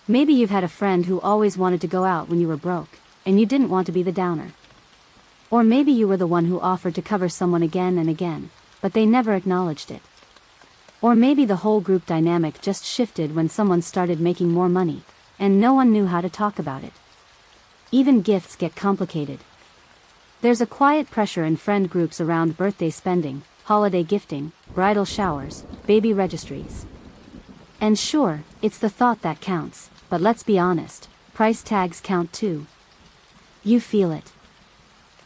Maybe you've had a friend who always wanted to go out when you were broke, and you didn't want to be the downer. Or maybe you were the one who offered to cover someone again and again, but they never acknowledged it. Or maybe the whole group dynamic just shifted when someone started making more money, and no one knew how to talk about it. Even gifts get complicated. There's a quiet pressure in friend groups around birthday spending, holiday gifting, bridal showers, baby registries. And sure, it's the thought that counts, but let's be honest, price tags count too. You feel it.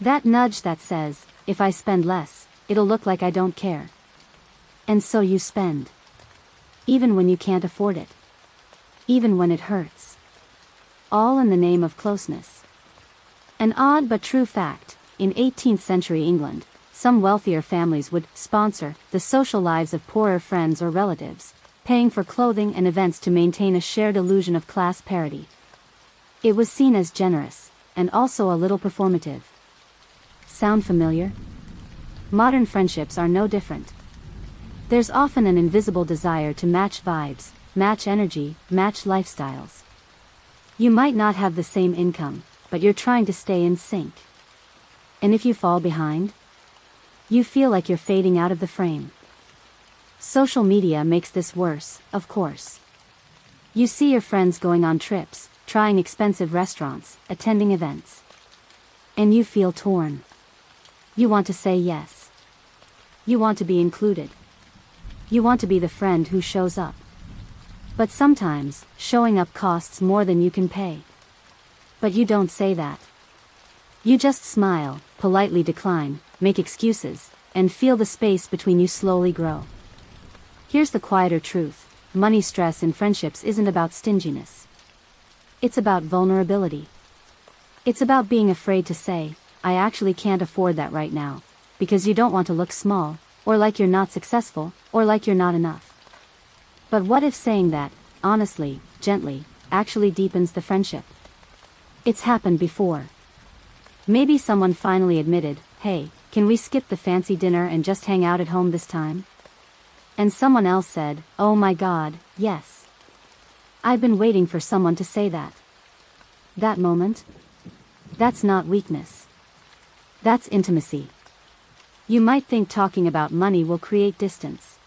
That nudge that says, if I spend less, it'll look like I don't care. And so you spend. Even when you can't afford it. Even when it hurts. All in the name of closeness. An odd but true fact, in 18th century England, some wealthier families would sponsor the social lives of poorer friends or relatives, paying for clothing and events to maintain a shared illusion of class parity. It was seen as generous, and also a little performative. Sound familiar? Modern friendships are no different. There's often an invisible desire to match vibes, match energy, match lifestyles. You might not have the same income, but you're trying to stay in sync. And if you fall behind, you feel like you're fading out of the frame. Social media makes this worse, of course. You see your friends going on trips, trying expensive restaurants, attending events. And you feel torn. You want to say yes. You want to be included. You want to be the friend who shows up. But sometimes, showing up costs more than you can pay. But you don't say that. You just smile, politely decline, make excuses, and feel the space between you slowly grow. Here's the quieter truth: money stress in friendships isn't about stinginess. It's about vulnerability. It's about being afraid to say, I actually can't afford that right now, because you don't want to look small, or like you're not successful, or like you're not enough. But what if saying that, honestly, gently, actually deepens the friendship. It's happened before. Maybe someone finally admitted, "Hey, can we skip the fancy dinner and just hang out at home this time?" And someone else said, "Oh my God, yes. I've been waiting for someone to say that." That moment? That's not weakness. That's intimacy. You might think talking about money will create distance.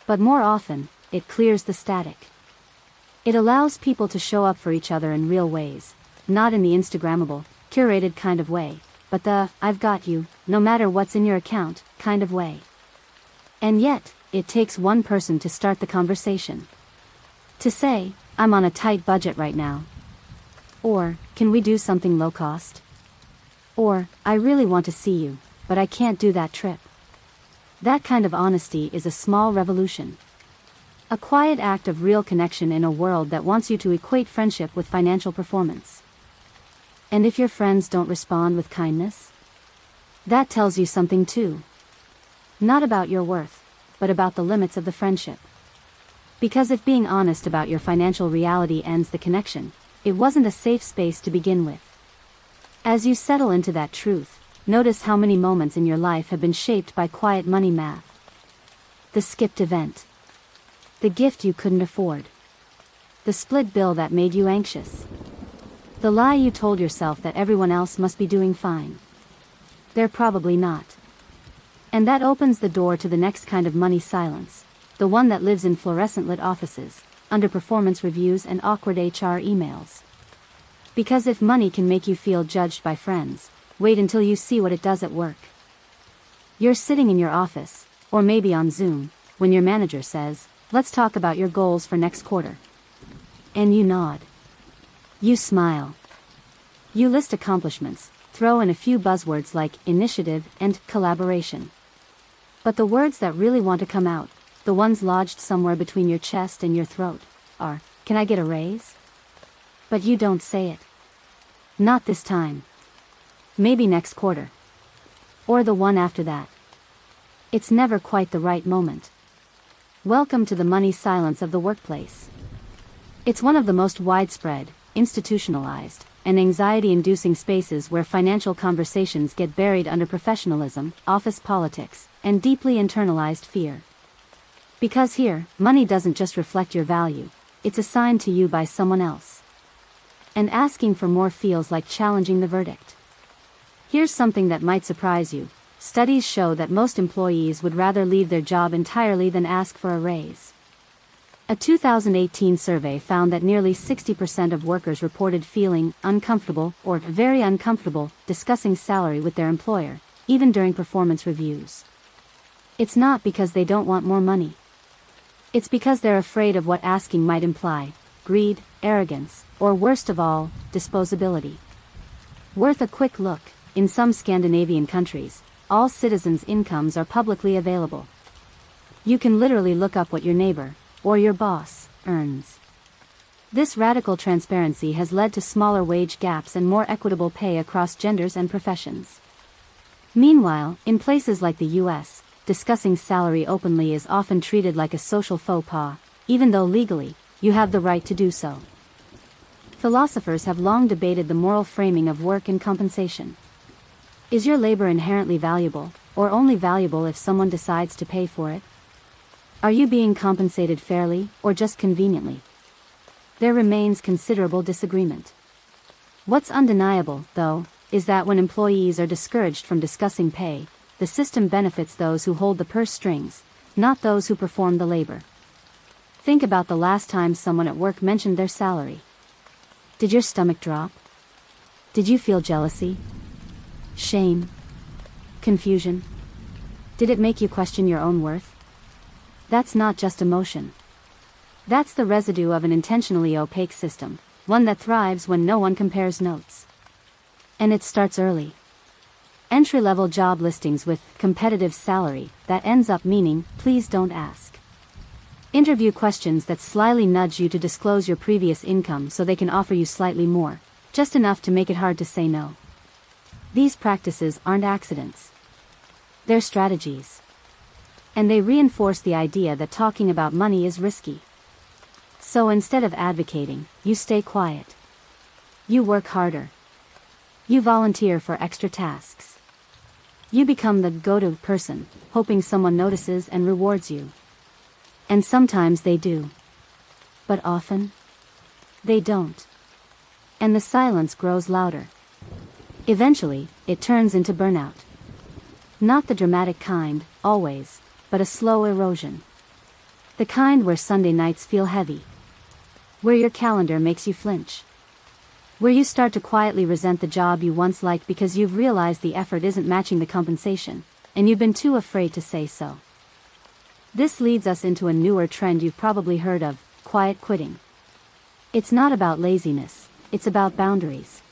But more often, it clears the static. It allows people to show up for each other in real ways, not in the Instagrammable, curated kind of way, but the "I've got you, no matter what's in your account" kind of way. And yet, it takes one person to start the conversation. To say, "I'm on a tight budget right now." Or, "Can we do something low cost?" Or, "I really want to see you, but I can't do that trip." That kind of honesty is a small revolution. A quiet act of real connection in a world that wants you to equate friendship with financial performance. And if your friends don't respond with kindness? That tells you something too. Not about your worth, but about the limits of the friendship. Because if being honest about your financial reality ends the connection, it wasn't a safe space to begin with. As you settle into that truth, notice how many moments in your life have been shaped by quiet money math. The skipped event. The gift you couldn't afford. The split bill that made you anxious. The lie you told yourself that everyone else must be doing fine. They're probably not. And that opens the door to the next kind of money silence, the one that lives in fluorescent lit offices, under performance reviews and awkward HR emails. Because if money can make you feel judged by friends, wait until you see what it does at work. You're sitting in your office, or maybe on Zoom, when your manager says, "Let's talk about your goals for next quarter." And you nod. You smile. You list accomplishments, throw in a few buzzwords like initiative and collaboration. But the words that really want to come out, the ones lodged somewhere between your chest and your throat, are, "Can I get a raise?" But you don't say it. Not this time. Maybe next quarter. Or the one after that. It's never quite the right moment. Welcome to the money silence of the workplace. It's one of the most widespread, institutionalized, and anxiety-inducing spaces where financial conversations get buried under professionalism, office politics, and deeply internalized fear. Because here, money doesn't just reflect your value, it's assigned to you by someone else. And asking for more feels like challenging the verdict. Here's something that might surprise you. Studies show that most employees would rather leave their job entirely than ask for a raise. A 2018 survey found that nearly 60% of workers reported feeling uncomfortable or very uncomfortable discussing salary with their employer, even during performance reviews. It's not because they don't want more money. It's because they're afraid of what asking might imply: greed, arrogance, or worst of all, disposability. Worth a quick look, in some Scandinavian countries, all citizens' incomes are publicly available. You can literally look up what your neighbor, or your boss, earns. This radical transparency has led to smaller wage gaps and more equitable pay across genders and professions. Meanwhile, in places like the US, discussing salary openly is often treated like a social faux pas, even though legally, you have the right to do so. Philosophers have long debated the moral framing of work and compensation. Is your labor inherently valuable, or only valuable if someone decides to pay for it? Are you being compensated fairly, or just conveniently? There remains considerable disagreement. What's undeniable, though, is that when employees are discouraged from discussing pay, the system benefits those who hold the purse strings, not those who perform the labor. Think about the last time someone at work mentioned their salary. Did your stomach drop? Did you feel jealousy? Shame? Confusion? Did it make you question your own worth? That's not just emotion. That's the residue of an intentionally opaque system, one that thrives when no one compares notes. And it starts early. Entry-level job listings with competitive salary that ends up meaning, "Please don't ask." Interview questions that slyly nudge you to disclose your previous income so they can offer you slightly more, just enough to make it hard to say no. These practices aren't accidents. They're strategies. And they reinforce the idea that talking about money is risky. So instead of advocating, you stay quiet. You work harder. You volunteer for extra tasks. You become the go-to person, hoping someone notices and rewards you. And sometimes they do. But often, they don't. And the silence grows louder. Eventually, it turns into burnout. Not the dramatic kind, always, but a slow erosion. The kind where Sunday nights feel heavy. Where your calendar makes you flinch. Where you start to quietly resent the job you once liked because you've realized the effort isn't matching the compensation, and you've been too afraid to say so. This leads us into a newer trend you've probably heard of, quiet quitting. It's not about laziness, it's about boundaries.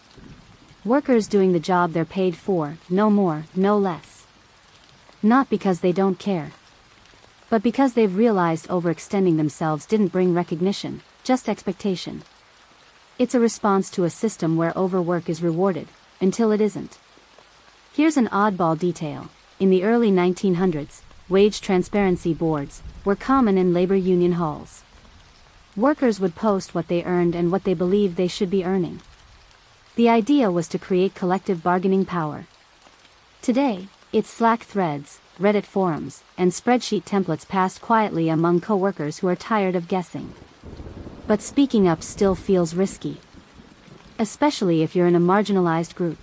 Workers doing the job they're paid for, no more, no less. Not because they don't care, but because they've realized overextending themselves didn't bring recognition, just expectation. It's a response to a system where overwork is rewarded, until it isn't. Here's an oddball detail. In the early 1900s, wage transparency boards were common in labor union halls. Workers would post what they earned and what they believed they should be earning. The idea was to create collective bargaining power. Today, it's Slack threads, Reddit forums, and spreadsheet templates passed quietly among co-workers who are tired of guessing. But speaking up still feels risky. Especially if you're in a marginalized group.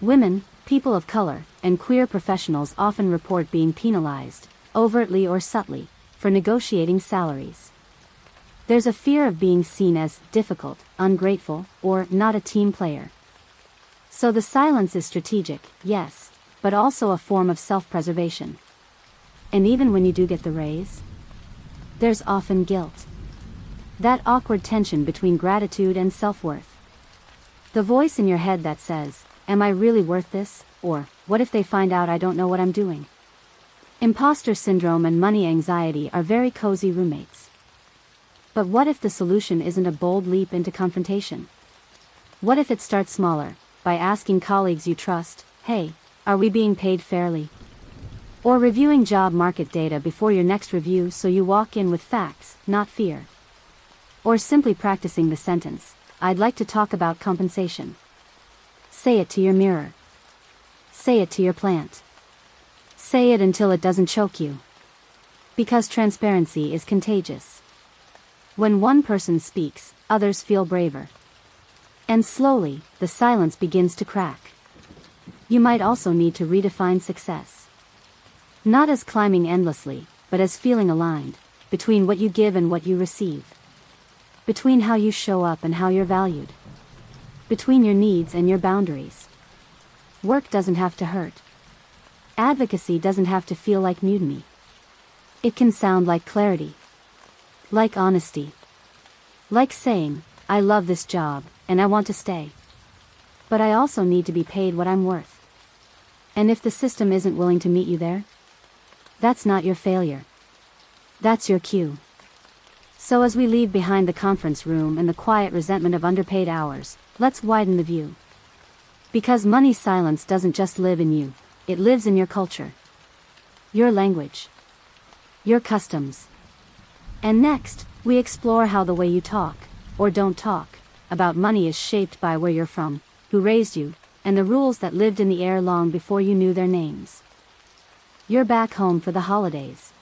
Women, people of color, and queer professionals often report being penalized, overtly or subtly, for negotiating salaries. There's a fear of being seen as difficult, ungrateful, or not a team player. So the silence is strategic, yes, but also a form of self-preservation. And even when you do get the raise, there's often guilt. That awkward tension between gratitude and self-worth. The voice in your head that says, "Am I really worth this?" Or, "What if they find out I don't know what I'm doing?" Imposter syndrome and money anxiety are very cozy roommates. But what if the solution isn't a bold leap into confrontation? What if it starts smaller, by asking colleagues you trust, "Hey, are we being paid fairly?" Or reviewing job market data before your next review so you walk in with facts, not fear. Or simply practicing the sentence, "I'd like to talk about compensation." Say it to your mirror. Say it to your plant. Say it until it doesn't choke you. Because transparency is contagious. When one person speaks, others feel braver. And slowly, the silence begins to crack. You might also need to redefine success. Not as climbing endlessly, but as feeling aligned, between what you give and what you receive. Between how you show up and how you're valued. Between your needs and your boundaries. Work doesn't have to hurt. Advocacy doesn't have to feel like mutiny. It can sound like clarity. Like honesty. Like saying, "I love this job, and I want to stay. But I also need to be paid what I'm worth." And if the system isn't willing to meet you there, that's not your failure. That's your cue. So as we leave behind the conference room and the quiet resentment of underpaid hours, let's widen the view. Because money silence doesn't just live in you, it lives in your culture. Your language. Your customs. And next, we explore how the way you talk, or don't talk, about money is shaped by where you're from, who raised you, and the rules that lived in the air long before you knew their names. You're back home for the holidays.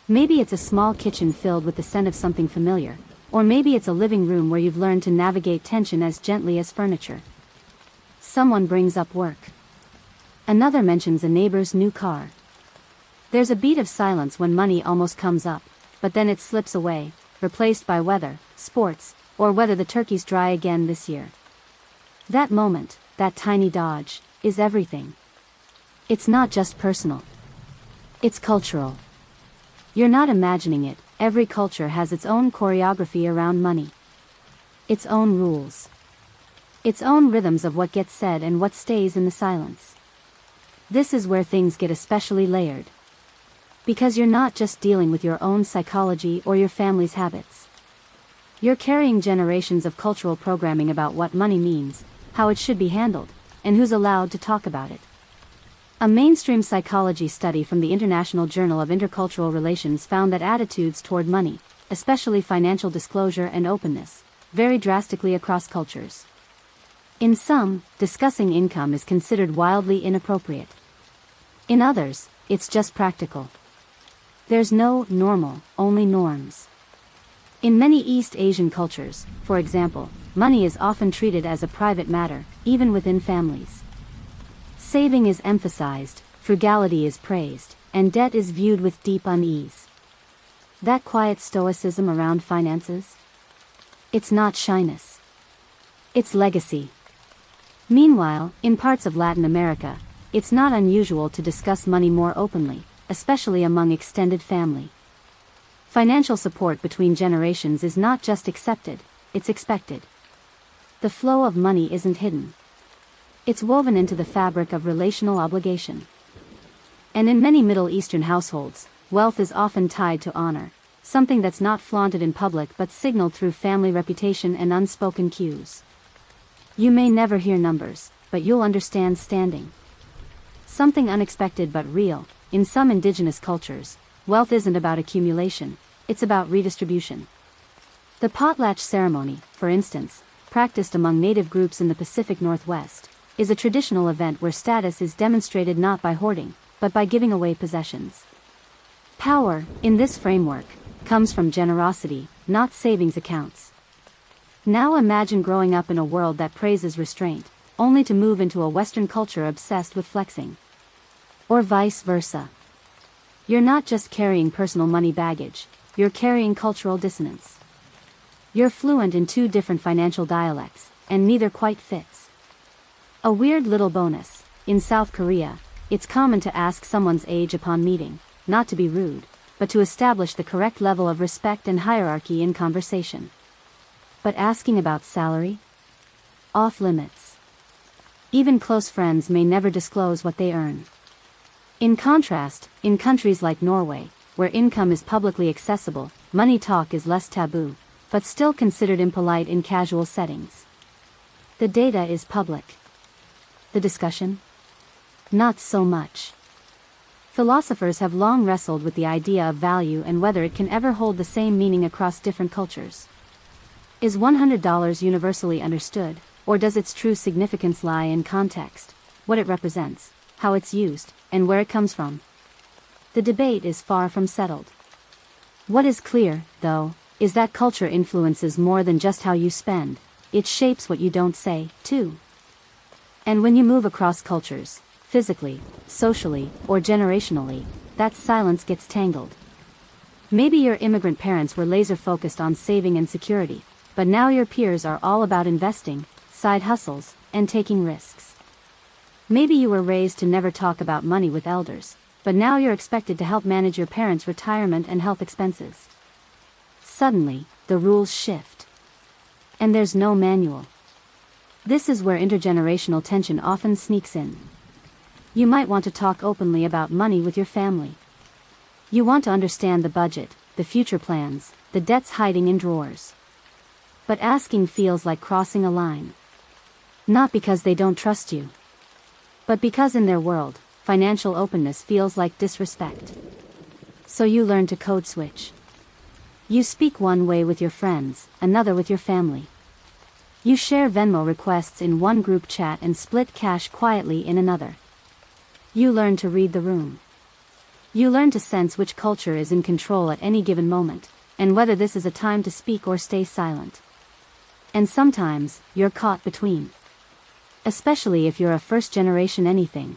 Maybe it's a small kitchen filled with the scent of something familiar, or maybe it's a living room where you've learned to navigate tension as gently as furniture. Someone brings up work. Another mentions a neighbor's new car. There's a beat of silence when money almost comes up, but then it slips away, replaced by weather, sports, or whether the turkey's dry again this year. That moment, that tiny dodge, is everything. It's not just personal. It's cultural. You're not imagining it, every culture has its own choreography around money. Its own rules. Its own rhythms of what gets said and what stays in the silence. This is where things get especially layered. Because you're not just dealing with your own psychology or your family's habits. You're carrying generations of cultural programming about what money means, how it should be handled, and who's allowed to talk about it. A mainstream psychology study from the International Journal of Intercultural Relations found that attitudes toward money, especially financial disclosure and openness, vary drastically across cultures. In some, discussing income is considered wildly inappropriate. In others, it's just practical. There's no normal, only norms. In many East Asian cultures, for example, money is often treated as a private matter, even within families. Saving is emphasized, frugality is praised, and debt is viewed with deep unease. That quiet stoicism around finances? It's not shyness. It's legacy. Meanwhile, in parts of Latin America, it's not unusual to discuss money more openly, especially among extended family. Financial support between generations is not just accepted, it's expected. The flow of money isn't hidden. It's woven into the fabric of relational obligation. And in many Middle Eastern households, wealth is often tied to honor, something that's not flaunted in public but signaled through family reputation and unspoken cues. You may never hear numbers, but you'll understand standing. Something unexpected but real, in some indigenous cultures, wealth isn't about accumulation, it's about redistribution. The potlatch ceremony, for instance, practiced among native groups in the Pacific Northwest, is a traditional event where status is demonstrated not by hoarding, but by giving away possessions. Power, in this framework, comes from generosity, not savings accounts. Now imagine growing up in a world that praises restraint, only to move into a Western culture obsessed with flexing. Or vice versa. You're not just carrying personal money baggage, you're carrying cultural dissonance. You're fluent in two different financial dialects, and neither quite fits. A weird little bonus: in South Korea, it's common to ask someone's age upon meeting, not to be rude, but to establish the correct level of respect and hierarchy in conversation. But asking about salary? Off limits. Even close friends may never disclose what they earn. In contrast, in countries like Norway, where income is publicly accessible, money talk is less taboo, but still considered impolite in casual settings. The data is public. The discussion? Not so much. Philosophers have long wrestled with the idea of value and whether it can ever hold the same meaning across different cultures. Is $100 universally understood, or does its true significance lie in context, what it represents, how it's used, and where it comes from? The debate is far from settled. What is clear, though, is that culture influences more than just how you spend, it shapes what you don't say, too. And when you move across cultures, physically, socially, or generationally, that silence gets tangled. Maybe your immigrant parents were laser-focused on saving and security, but now your peers are all about investing, side hustles, and taking risks. Maybe you were raised to never talk about money with elders, but now you're expected to help manage your parents' retirement and health expenses. Suddenly, the rules shift. And there's no manual. This is where intergenerational tension often sneaks in. You might want to talk openly about money with your family. You want to understand the budget, the future plans, the debts hiding in drawers. But asking feels like crossing a line. Not because they don't trust you, but because in their world, financial openness feels like disrespect. So you learn to code switch. You speak one way with your friends, another with your family. You share Venmo requests in one group chat and split cash quietly in another. You learn to read the room. You learn to sense which culture is in control at any given moment, and whether this is a time to speak or stay silent. And sometimes, you're caught between. Especially if you're a first-generation anything.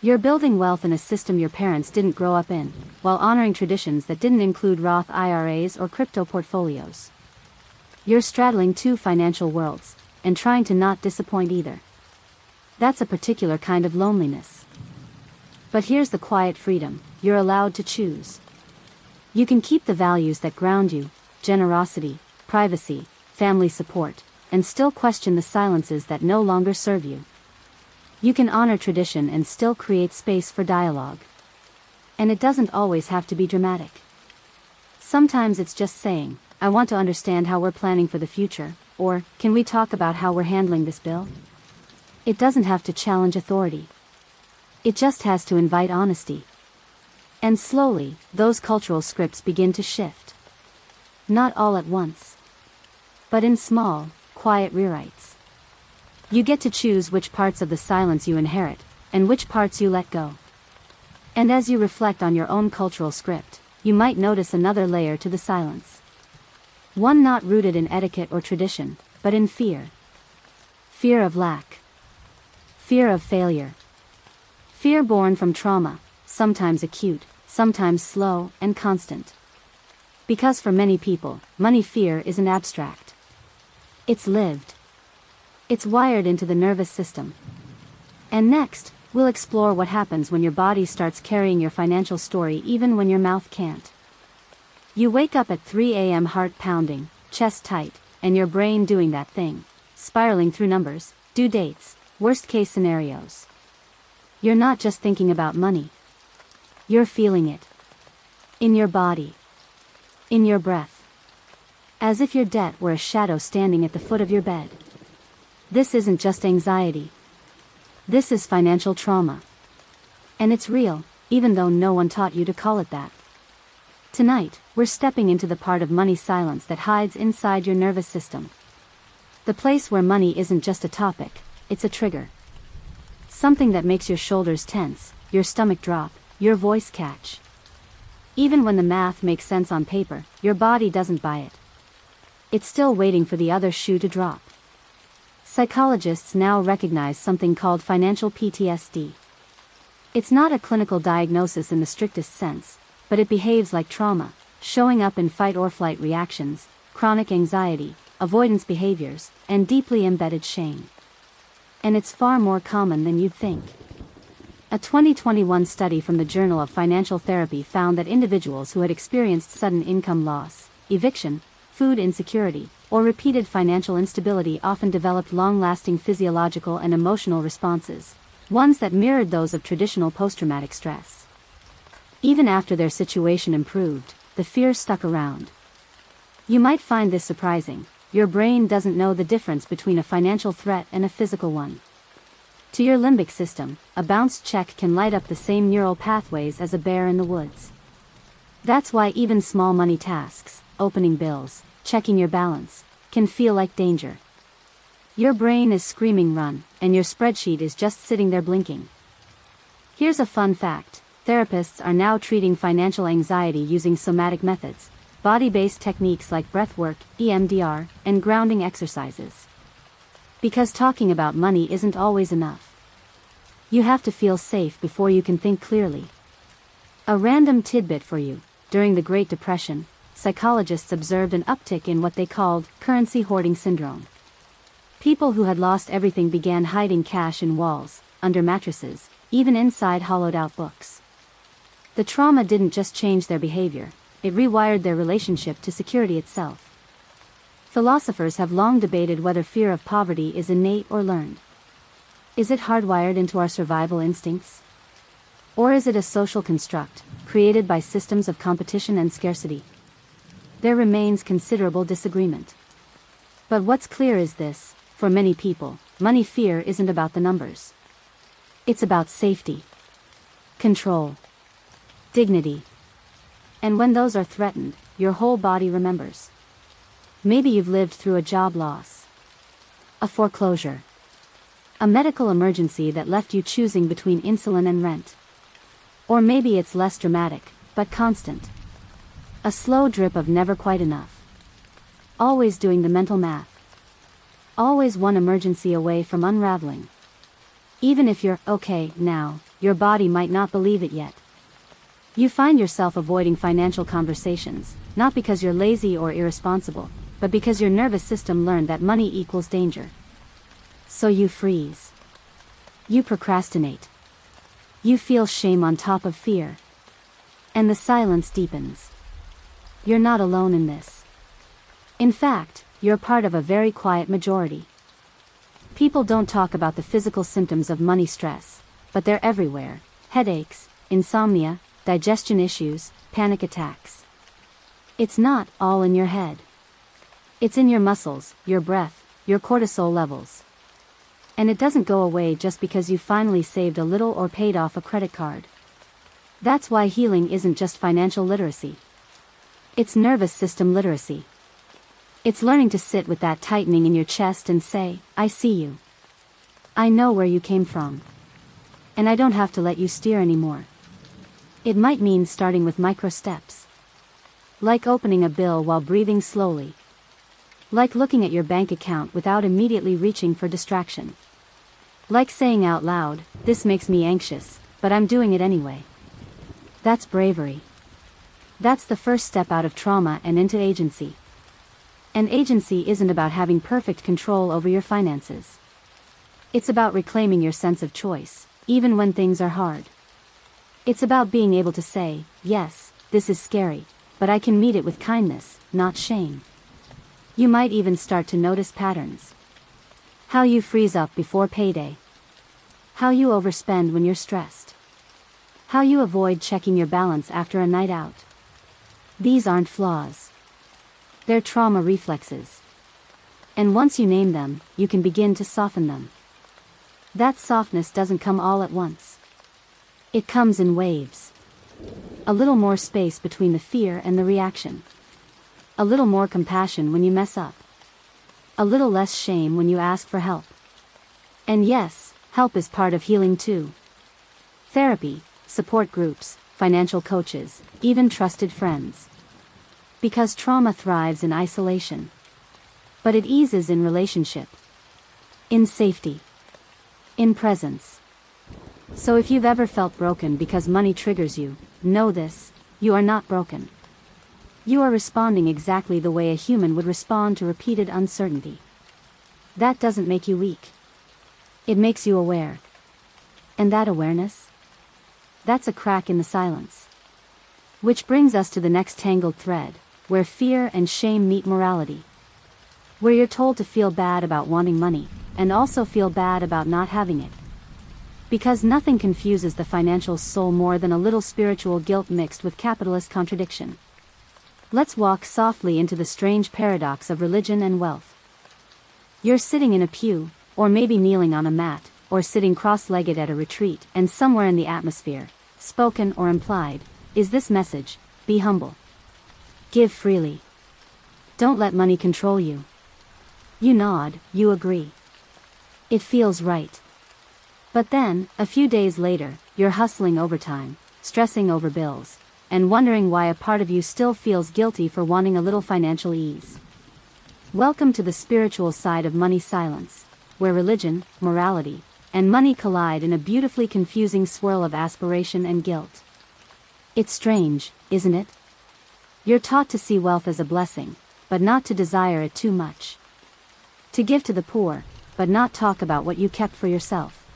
You're building wealth in a system your parents didn't grow up in, while honoring traditions that didn't include Roth IRAs or crypto portfolios. You're straddling two financial worlds, and trying to not disappoint either. That's a particular kind of loneliness. But here's the quiet freedom: you're allowed to choose. You can keep the values that ground you, generosity, privacy, family support, and still question the silences that no longer serve you. You can honor tradition and still create space for dialogue. And it doesn't always have to be dramatic. Sometimes it's just saying, I want to understand how we're planning for the future, or, can we talk about how we're handling this bill? It doesn't have to challenge authority. It just has to invite honesty. And slowly, those cultural scripts begin to shift. Not all at once, but in small, quiet rewrites. You get to choose which parts of the silence you inherit, and which parts you let go. And as you reflect on your own cultural script, you might notice another layer to the silence. One not rooted in etiquette or tradition, but in fear. Fear of lack. Fear of failure. Fear born from trauma, sometimes acute, sometimes slow and constant. Because for many people, money fear isn't abstract. It's lived. It's wired into the nervous system. And next, we'll explore what happens when your body starts carrying your financial story even when your mouth can't. You wake up at 3 a.m. heart pounding, chest tight, and your brain doing that thing, spiraling through numbers, due dates, worst case scenarios. You're not just thinking about money. You're feeling it. In your body. In your breath. As if your debt were a shadow standing at the foot of your bed. This isn't just anxiety. This is financial trauma. And it's real, even though no one taught you to call it that. Tonight, we're stepping into the part of money silence that hides inside your nervous system. The place where money isn't just a topic, it's a trigger. Something that makes your shoulders tense, your stomach drop, your voice catch. Even when the math makes sense on paper, your body doesn't buy it. It's still waiting for the other shoe to drop. Psychologists now recognize something called financial PTSD. It's not a clinical diagnosis in the strictest sense, but it behaves like trauma, showing up in fight-or-flight reactions, chronic anxiety, avoidance behaviors, and deeply embedded shame. And it's far more common than you'd think. A 2021 study from the Journal of Financial Therapy found that individuals who had experienced sudden income loss, eviction, food insecurity, or repeated financial instability often developed long-lasting physiological and emotional responses, ones that mirrored those of traditional post-traumatic stress. Even after their situation improved, the fear stuck around. You might find this surprising. Your brain doesn't know the difference between a financial threat and a physical one. To your limbic system, a bounced check can light up the same neural pathways as a bear in the woods. That's why even small money tasks, opening bills, checking your balance, can feel like danger. Your brain is screaming run, and your spreadsheet is just sitting there blinking. Here's a fun fact. Therapists are now treating financial anxiety using somatic methods, body-based techniques like breathwork, EMDR, and grounding exercises. Because talking about money isn't always enough. You have to feel safe before you can think clearly. A random tidbit for you: during the Great Depression, psychologists observed an uptick in what they called currency hoarding syndrome. People who had lost everything began hiding cash in walls, under mattresses, even inside hollowed-out books. The trauma didn't just change their behavior, it rewired their relationship to security itself. Philosophers have long debated whether fear of poverty is innate or learned. Is it hardwired into our survival instincts? Or is it a social construct, created by systems of competition and scarcity? There remains considerable disagreement. But what's clear is this: for many people, money fear isn't about the numbers. It's about safety, control, dignity. And when those are threatened, your whole body remembers. Maybe you've lived through a job loss, a foreclosure, a medical emergency that left you choosing between insulin and rent. Or maybe it's less dramatic, but constant. A slow drip of never quite enough. Always doing the mental math. Always one emergency away from unraveling. Even if you're okay now, your body might not believe it yet. You find yourself avoiding financial conversations, not because you're lazy or irresponsible, but because your nervous system learned that money equals danger. So you freeze. You procrastinate. You feel shame on top of fear. And the silence deepens. You're not alone in this. In fact, you're part of a very quiet majority. People don't talk about the physical symptoms of money stress, but they're everywhere: headaches, insomnia, digestion issues, panic attacks. It's not all in your head. It's in your muscles, your breath, your cortisol levels. And it doesn't go away just because you finally saved a little or paid off a credit card. That's why healing isn't just financial literacy. It's nervous system literacy. It's learning to sit with that tightening in your chest and say, I see you. I know where you came from. And I don't have to let you steer anymore. It might mean starting with micro steps. Like opening a bill while breathing slowly. Like looking at your bank account without immediately reaching for distraction. Like saying out loud, this makes me anxious, but I'm doing it anyway. That's bravery. That's the first step out of trauma and into agency. And agency isn't about having perfect control over your finances. It's about reclaiming your sense of choice, even when things are hard. It's about being able to say, yes, this is scary, but I can meet it with kindness, not shame. You might even start to notice patterns. How you freeze up before payday. How you overspend when you're stressed. How you avoid checking your balance after a night out. These aren't flaws. They're trauma reflexes. And once you name them, you can begin to soften them. That softness doesn't come all at once. It comes in waves. A little more space between the fear and the reaction. A little more compassion when you mess up. A little less shame when you ask for help. And yes, help is part of healing too. Therapy, support groups, financial coaches, even trusted friends. Because trauma thrives in isolation. But it eases in relationship. In safety. In presence. So if you've ever felt broken because money triggers you, know this, you are not broken. You are responding exactly the way a human would respond to repeated uncertainty. That doesn't make you weak. It makes you aware. And that awareness? That's a crack in the silence. Which brings us to the next tangled thread, where fear and shame meet morality. Where you're told to feel bad about wanting money, and also feel bad about not having it. Because nothing confuses the financial soul more than a little spiritual guilt mixed with capitalist contradiction. Let's walk softly into the strange paradox of religion and wealth. You're sitting in a pew, or maybe kneeling on a mat, or sitting cross-legged at a retreat, and somewhere in the atmosphere, spoken or implied, is this message: be humble. Give freely. Don't let money control you. You nod, you agree. It feels right. But then, a few days later, you're hustling overtime, stressing over bills, and wondering why a part of you still feels guilty for wanting a little financial ease. Welcome to the spiritual side of money silence, where religion, morality, and money collide in a beautifully confusing swirl of aspiration and guilt. It's strange, isn't it? You're taught to see wealth as a blessing, but not to desire it too much. To give to the poor, but not talk about what you kept for yourself.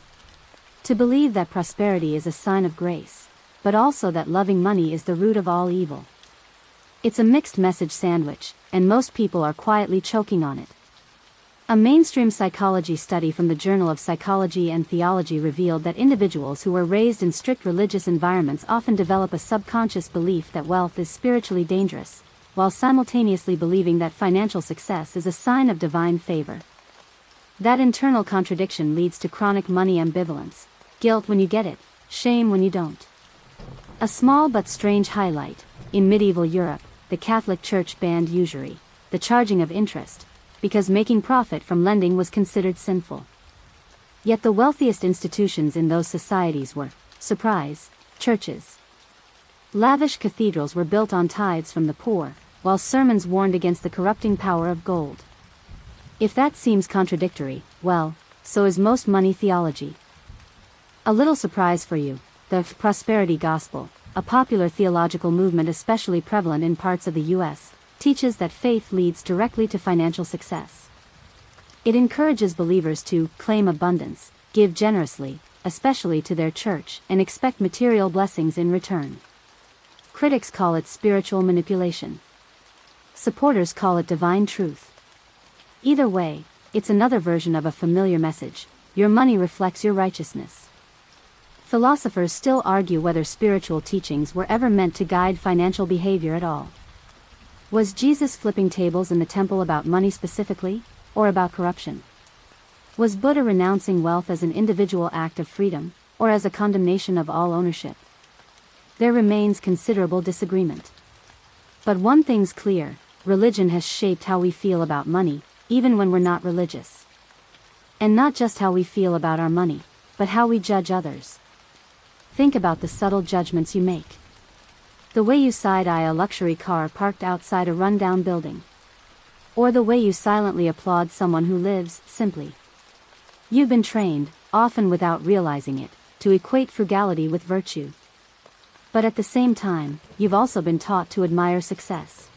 To believe that prosperity is a sign of grace, but also that loving money is the root of all evil. It's a mixed message sandwich, and most people are quietly choking on it. A mainstream psychology study from the Journal of Psychology and Theology revealed that individuals who were raised in strict religious environments often develop a subconscious belief that wealth is spiritually dangerous, while simultaneously believing that financial success is a sign of divine favor. That internal contradiction leads to chronic money ambivalence, guilt when you get it, shame when you don't. A small but strange highlight: in medieval Europe, the Catholic Church banned usury, the charging of interest, because making profit from lending was considered sinful. Yet the wealthiest institutions in those societies were, surprise, churches. Lavish cathedrals were built on tithes from the poor, while sermons warned against the corrupting power of gold. If that seems contradictory, well, so is most money theology. A little surprise for you: the prosperity gospel, a popular theological movement especially prevalent in parts of the U.S., teaches that faith leads directly to financial success. It encourages believers to claim abundance, give generously, especially to their church, and expect material blessings in return. Critics call it spiritual manipulation. Supporters call it divine truth. Either way, it's another version of a familiar message: your money reflects your righteousness. Philosophers still argue whether spiritual teachings were ever meant to guide financial behavior at all. Was Jesus flipping tables in the temple about money specifically, or about corruption? Was Buddha renouncing wealth as an individual act of freedom, or as a condemnation of all ownership? There remains considerable disagreement. But one thing's clear, religion has shaped how we feel about money, even when we're not religious. And not just how we feel about our money, but how we judge others. Think about the subtle judgments you make. The way you side-eye a luxury car parked outside a rundown building. Or the way you silently applaud someone who lives simply. You've been trained, often without realizing it, to equate frugality with virtue. But at the same time, you've also been taught to admire success.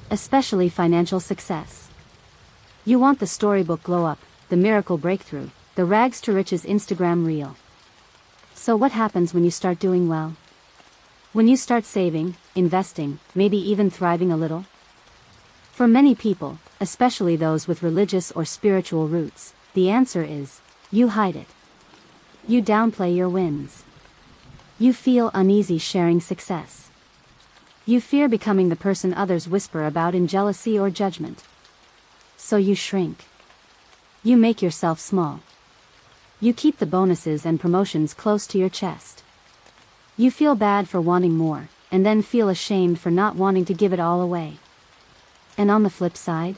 Especially financial success. You want the storybook glow-up, the miracle breakthrough, the rags to riches Instagram reel. So what happens when you start doing well? When you start saving, investing, maybe even thriving a little? For many people, especially those with religious or spiritual roots, the answer is, you hide it. You downplay your wins. You feel uneasy sharing success. You fear becoming the person others whisper about in jealousy or judgment. So you shrink. You make yourself small. You keep the bonuses and promotions close to your chest. You feel bad for wanting more, and then feel ashamed for not wanting to give it all away. And on the flip side?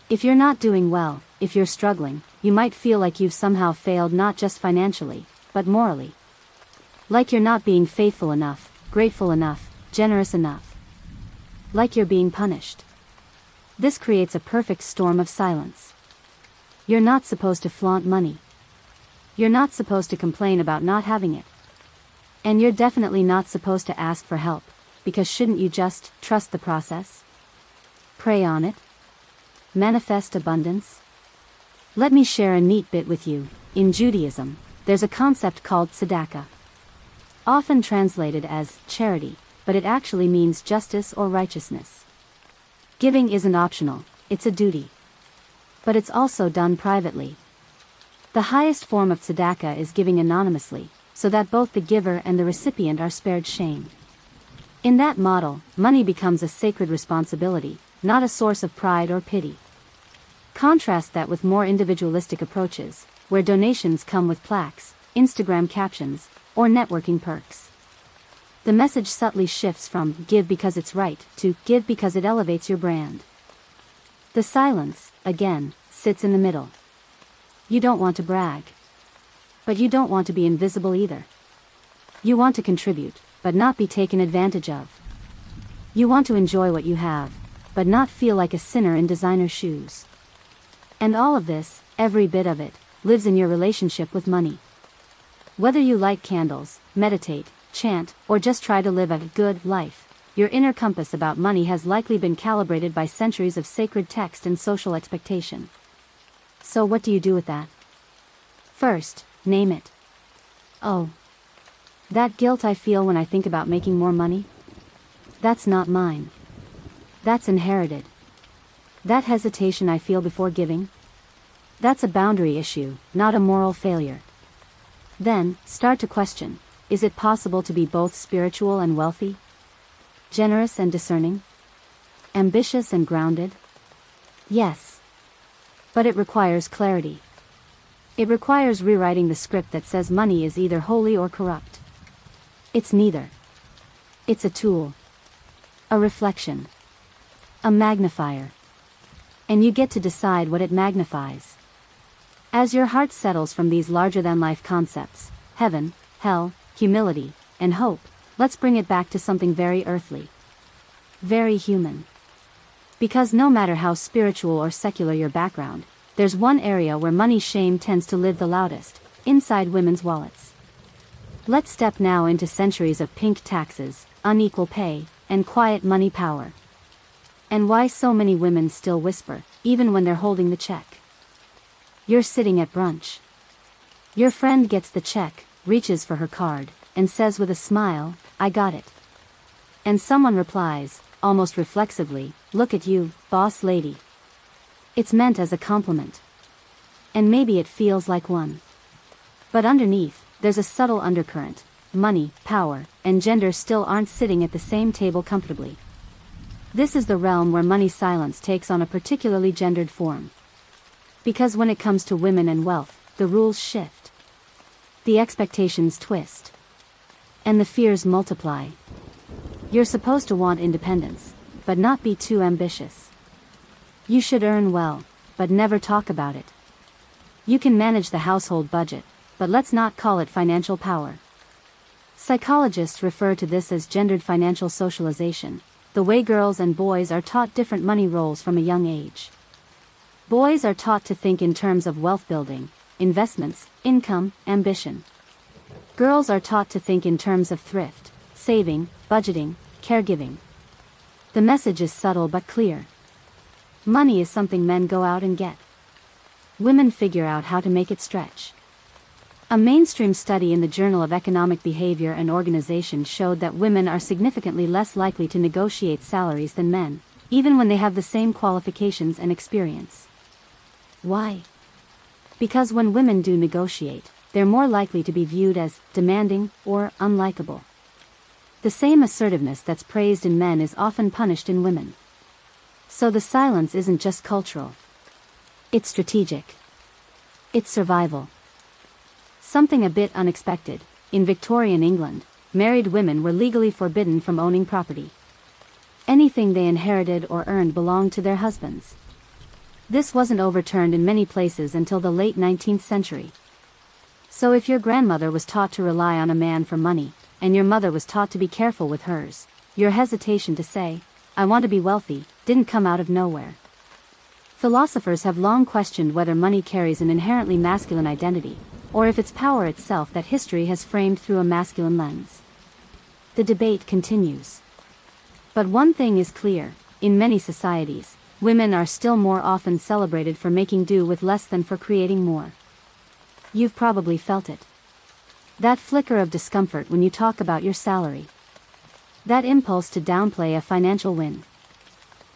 If you're not doing well, if you're struggling, you might feel like you've somehow failed not just financially, but morally. Like you're not being faithful enough, grateful enough, generous enough. Like you're being punished. This creates a perfect storm of silence. You're not supposed to flaunt money. You're not supposed to complain about not having it. And you're definitely not supposed to ask for help, because shouldn't you just trust the process? Pray on it? Manifest abundance? Let me share a neat bit with you. In Judaism, there's a concept called tzedakah. Often translated as charity, but it actually means justice or righteousness. Giving isn't optional, it's a duty. But it's also done privately. The highest form of tzedakah is giving anonymously, so that both the giver and the recipient are spared shame. In that model, money becomes a sacred responsibility, not a source of pride or pity. Contrast that with more individualistic approaches, where donations come with plaques, Instagram captions, or networking perks. The message subtly shifts from give because it's right to give because it elevates your brand. The silence, again, sits in the middle. You don't want to brag. But you don't want to be invisible either. You want to contribute, but not be taken advantage of. You want to enjoy what you have, but not feel like a sinner in designer shoes. And all of this, every bit of it, lives in your relationship with money. Whether you light candles, meditate, chant, or just try to live a good life, your inner compass about money has likely been calibrated by centuries of sacred text and social expectation. So what do you do with that? First, name it. Oh. That guilt I feel when I think about making more money? That's not mine. That's inherited. That hesitation I feel before giving? That's a boundary issue, not a moral failure. Then, start to question, is it possible to be both spiritual and wealthy? Generous and discerning? Ambitious and grounded? Yes. But it requires clarity. It requires rewriting the script that says money is either holy or corrupt. It's neither. It's a tool. A reflection. A magnifier. And you get to decide what it magnifies. As your heart settles from these larger-than-life concepts, heaven, hell, humility, and hope, let's bring it back to something very earthly. Very human. Because no matter how spiritual or secular your background, there's one area where money shame tends to live the loudest, inside women's wallets. Let's step now into centuries of pink taxes, unequal pay, and quiet money power. And why so many women still whisper, even when they're holding the check. You're sitting at brunch. Your friend gets the check, reaches for her card, and says with a smile, I got it. And someone replies, almost reflexively, look at you, boss lady. It's meant as a compliment. And maybe it feels like one. But underneath, there's a subtle undercurrent. Money, power, and gender still aren't sitting at the same table comfortably. This is the realm where money silence takes on a particularly gendered form. Because when it comes to women and wealth, the rules shift. The expectations twist. And the fears multiply. You're supposed to want independence, but not be too ambitious. You should earn well, but never talk about it. You can manage the household budget, but let's not call it financial power. Psychologists refer to this as gendered financial socialization, the way girls and boys are taught different money roles from a young age. Boys are taught to think in terms of wealth building, investments, income, ambition. Girls are taught to think in terms of thrift, saving, budgeting, caregiving. The message is subtle but clear. Money is something men go out and get. Women figure out how to make it stretch. A mainstream study in the Journal of Economic Behavior and Organization showed that women are significantly less likely to negotiate salaries than men, even when they have the same qualifications and experience. Why? Because when women do negotiate, they're more likely to be viewed as demanding or unlikable. The same assertiveness that's praised in men is often punished in women. So the silence isn't just cultural. It's strategic. It's survival. Something a bit unexpected, in Victorian England, married women were legally forbidden from owning property. Anything they inherited or earned belonged to their husbands. This wasn't overturned in many places until the late 19th century. So if your grandmother was taught to rely on a man for money, and your mother was taught to be careful with hers, your hesitation to say, "I want to be wealthy," didn't come out of nowhere. Philosophers have long questioned whether money carries an inherently masculine identity, or if it's power itself that history has framed through a masculine lens. The debate continues. But one thing is clear, in many societies, women are still more often celebrated for making do with less than for creating more. You've probably felt it. That flicker of discomfort when you talk about your salary. That impulse to downplay a financial win.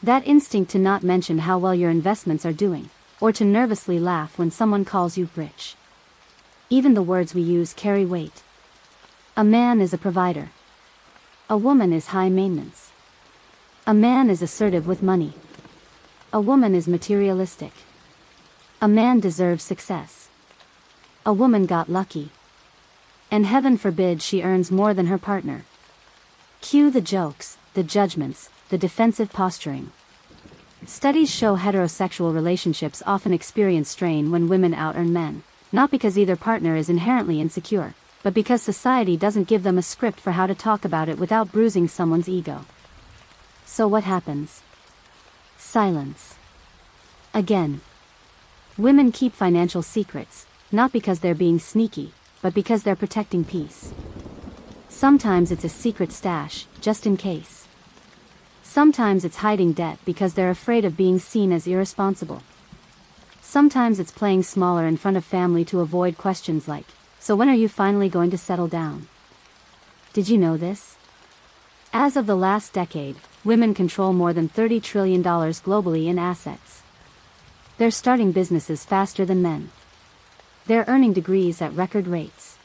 That instinct to not mention how well your investments are doing, or to nervously laugh when someone calls you rich. Even the words we use carry weight. A man is a provider. A woman is high maintenance. A man is assertive with money. A woman is materialistic. A man deserves success. A woman got lucky. And heaven forbid she earns more than her partner. Cue the jokes, the judgments, the defensive posturing. Studies show heterosexual relationships often experience strain when women out-earn men, not because either partner is inherently insecure, but because society doesn't give them a script for how to talk about it without bruising someone's ego. So what happens? Silence. Again. Women keep financial secrets, not because they're being sneaky, but because they're protecting peace. Sometimes it's a secret stash, just in case. Sometimes it's hiding debt because they're afraid of being seen as irresponsible. Sometimes it's playing smaller in front of family to avoid questions like, "So when are you finally going to settle down?" Did you know this? As of the last decade, women control more than $30 trillion globally in assets. They're starting businesses faster than men. They're earning degrees at record rates.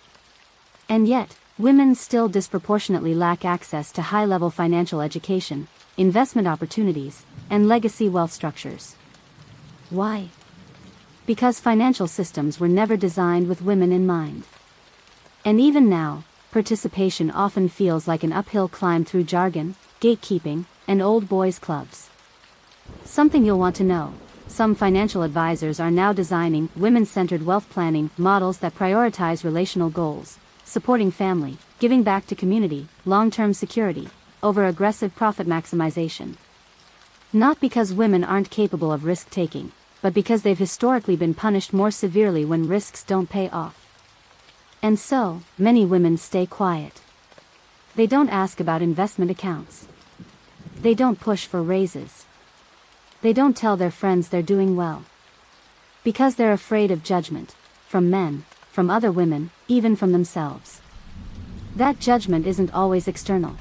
And yet, women still disproportionately lack access to high-level financial education, investment opportunities, and legacy wealth structures. Why? Because financial systems were never designed with women in mind. And even now, participation often feels like an uphill climb through jargon, gatekeeping, and old boys clubs. Something you'll want to know: some financial advisors are now designing women-centered wealth planning models that prioritize relational goals, supporting family, giving back to community, long-term security, over aggressive profit maximization. Not because women aren't capable of risk-taking, but because they've historically been punished more severely when risks don't pay off. And so, many women stay quiet. They don't ask about investment accounts. They don't push for raises. They don't tell their friends they're doing well. Because they're afraid of judgment, from men, from other women, even from themselves. That judgment isn't always external.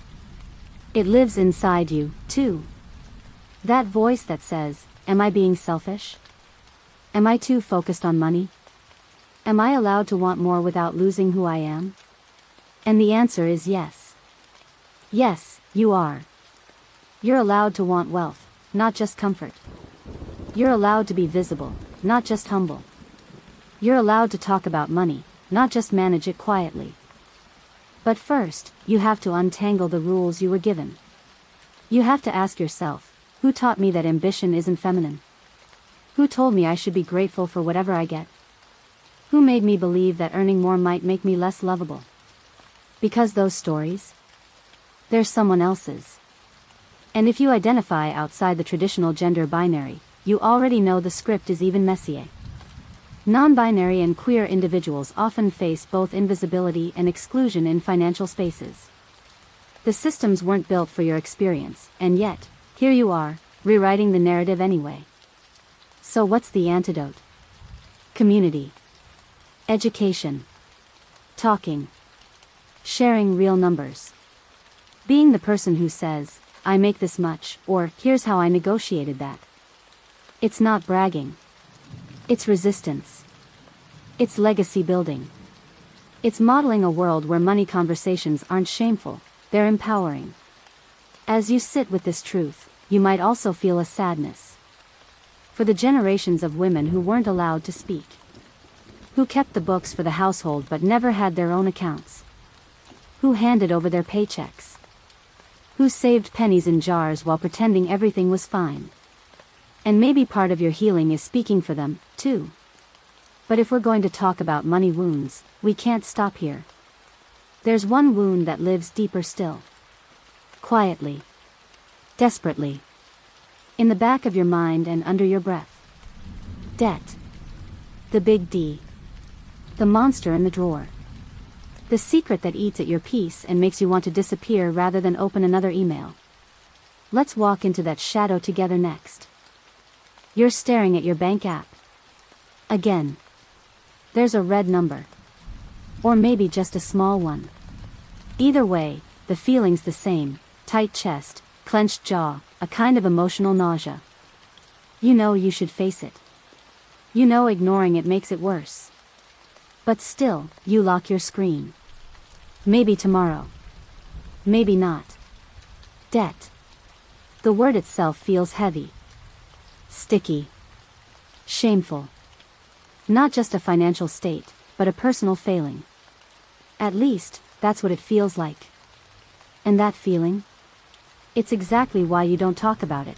It lives inside you, too. That voice that says, "Am I being selfish? Am I too focused on money? Am I allowed to want more without losing who I am?" And the answer is yes. Yes, you are. You're allowed to want wealth, not just comfort. You're allowed to be visible, not just humble. You're allowed to talk about money, not just manage it quietly. But first, you have to untangle the rules you were given. You have to ask yourself, who taught me that ambition isn't feminine? Who told me I should be grateful for whatever I get? Who made me believe that earning more might make me less lovable? Because those stories? They're someone else's. And if you identify outside the traditional gender binary, you already know the script is even messier. Non-binary and queer individuals often face both invisibility and exclusion in financial spaces. The systems weren't built for your experience, and yet, here you are, rewriting the narrative anyway. So what's the antidote? Community. Education. Talking. Sharing real numbers. Being the person who says, I make this much, or here's how I negotiated that. It's not bragging. It's resistance. It's legacy building. It's modeling a world where money conversations aren't shameful, they're empowering. As you sit with this truth, you might also feel a sadness. For the generations of women who weren't allowed to speak. Who kept the books for the household but never had their own accounts. Who handed over their paychecks. Who saved pennies in jars while pretending everything was fine. And maybe part of your healing is speaking for them, too. But if we're going to talk about money wounds, we can't stop here. There's one wound that lives deeper still. Quietly. Desperately. In the back of your mind and under your breath. Debt. The big D. The monster in the drawer. The secret that eats at your peace and makes you want to disappear rather than open another email. Let's walk into that shadow together next. You're staring at your bank app. Again. There's a red number. Or maybe just a small one. Either way, the feeling's the same, tight chest, clenched jaw, a kind of emotional nausea. You know you should face it. You know ignoring it makes it worse. But still, you lock your screen. Maybe tomorrow. Maybe not. Debt. The word itself feels heavy. Sticky. Shameful. Not just a financial state, but a personal failing. At least, that's what it feels like. And that feeling? It's exactly why you don't talk about it.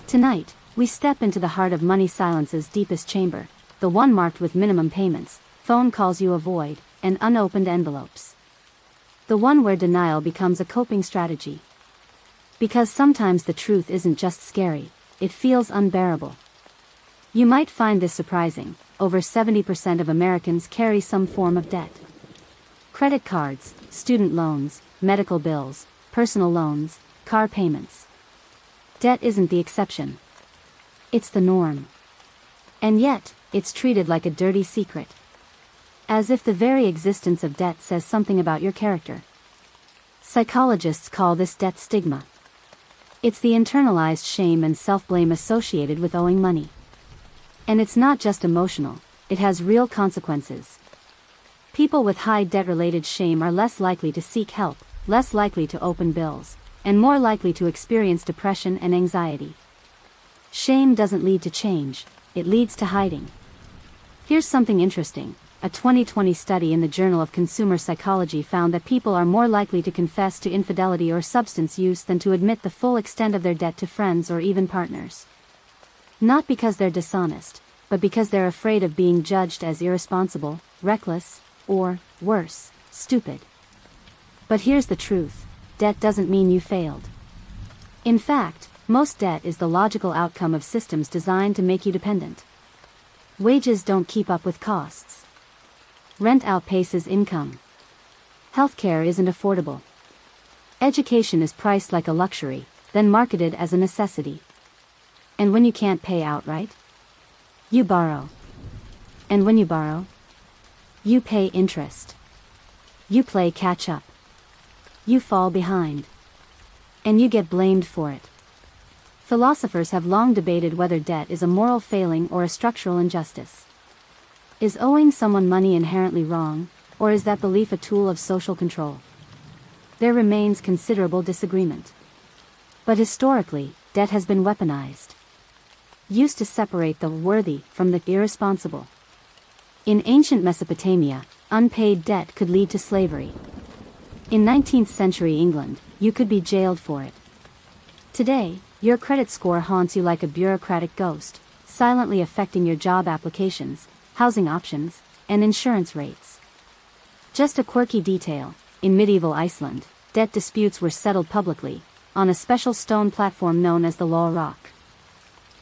Tonight, we step into the heart of Money Silence's deepest chamber, the one marked with minimum payments, phone calls you avoid, and unopened envelopes. The one where denial becomes a coping strategy. Because sometimes the truth isn't just scary, it feels unbearable. You might find this surprising, over 70% of Americans carry some form of debt. Credit cards, student loans, medical bills, personal loans, car payments. Debt isn't the exception. It's the norm. And yet, it's treated like a dirty secret. As if the very existence of debt says something about your character. Psychologists call this debt stigma. It's the internalized shame and self-blame associated with owing money. And it's not just emotional, it has real consequences. People with high debt-related shame are less likely to seek help, less likely to open bills, and more likely to experience depression and anxiety. Shame doesn't lead to change, it leads to hiding. Here's something interesting. A 2020 study in the Journal of Consumer Psychology found that people are more likely to confess to infidelity or substance use than to admit the full extent of their debt to friends or even partners. Not because they're dishonest, but because they're afraid of being judged as irresponsible, reckless, or, worse, stupid. But here's the truth, debt doesn't mean you failed. In fact, most debt is the logical outcome of systems designed to make you dependent. Wages don't keep up with costs. Rent outpaces income. Healthcare isn't affordable. Education is priced like a luxury, then marketed as a necessity. And when you can't pay outright, you borrow. And when you borrow, you pay interest. You play catch up. You fall behind. And you get blamed for it. Philosophers have long debated whether debt is a moral failing or a structural injustice. Is owing someone money inherently wrong, or is that belief a tool of social control? There remains considerable disagreement. But historically, debt has been weaponized. Used to separate the worthy from the irresponsible. In ancient Mesopotamia, unpaid debt could lead to slavery. In 19th century England, you could be jailed for it. Today, your credit score haunts you like a bureaucratic ghost, silently affecting your job applications, housing options, and insurance rates. Just a quirky detail, in medieval Iceland, debt disputes were settled publicly, on a special stone platform known as the Law Rock.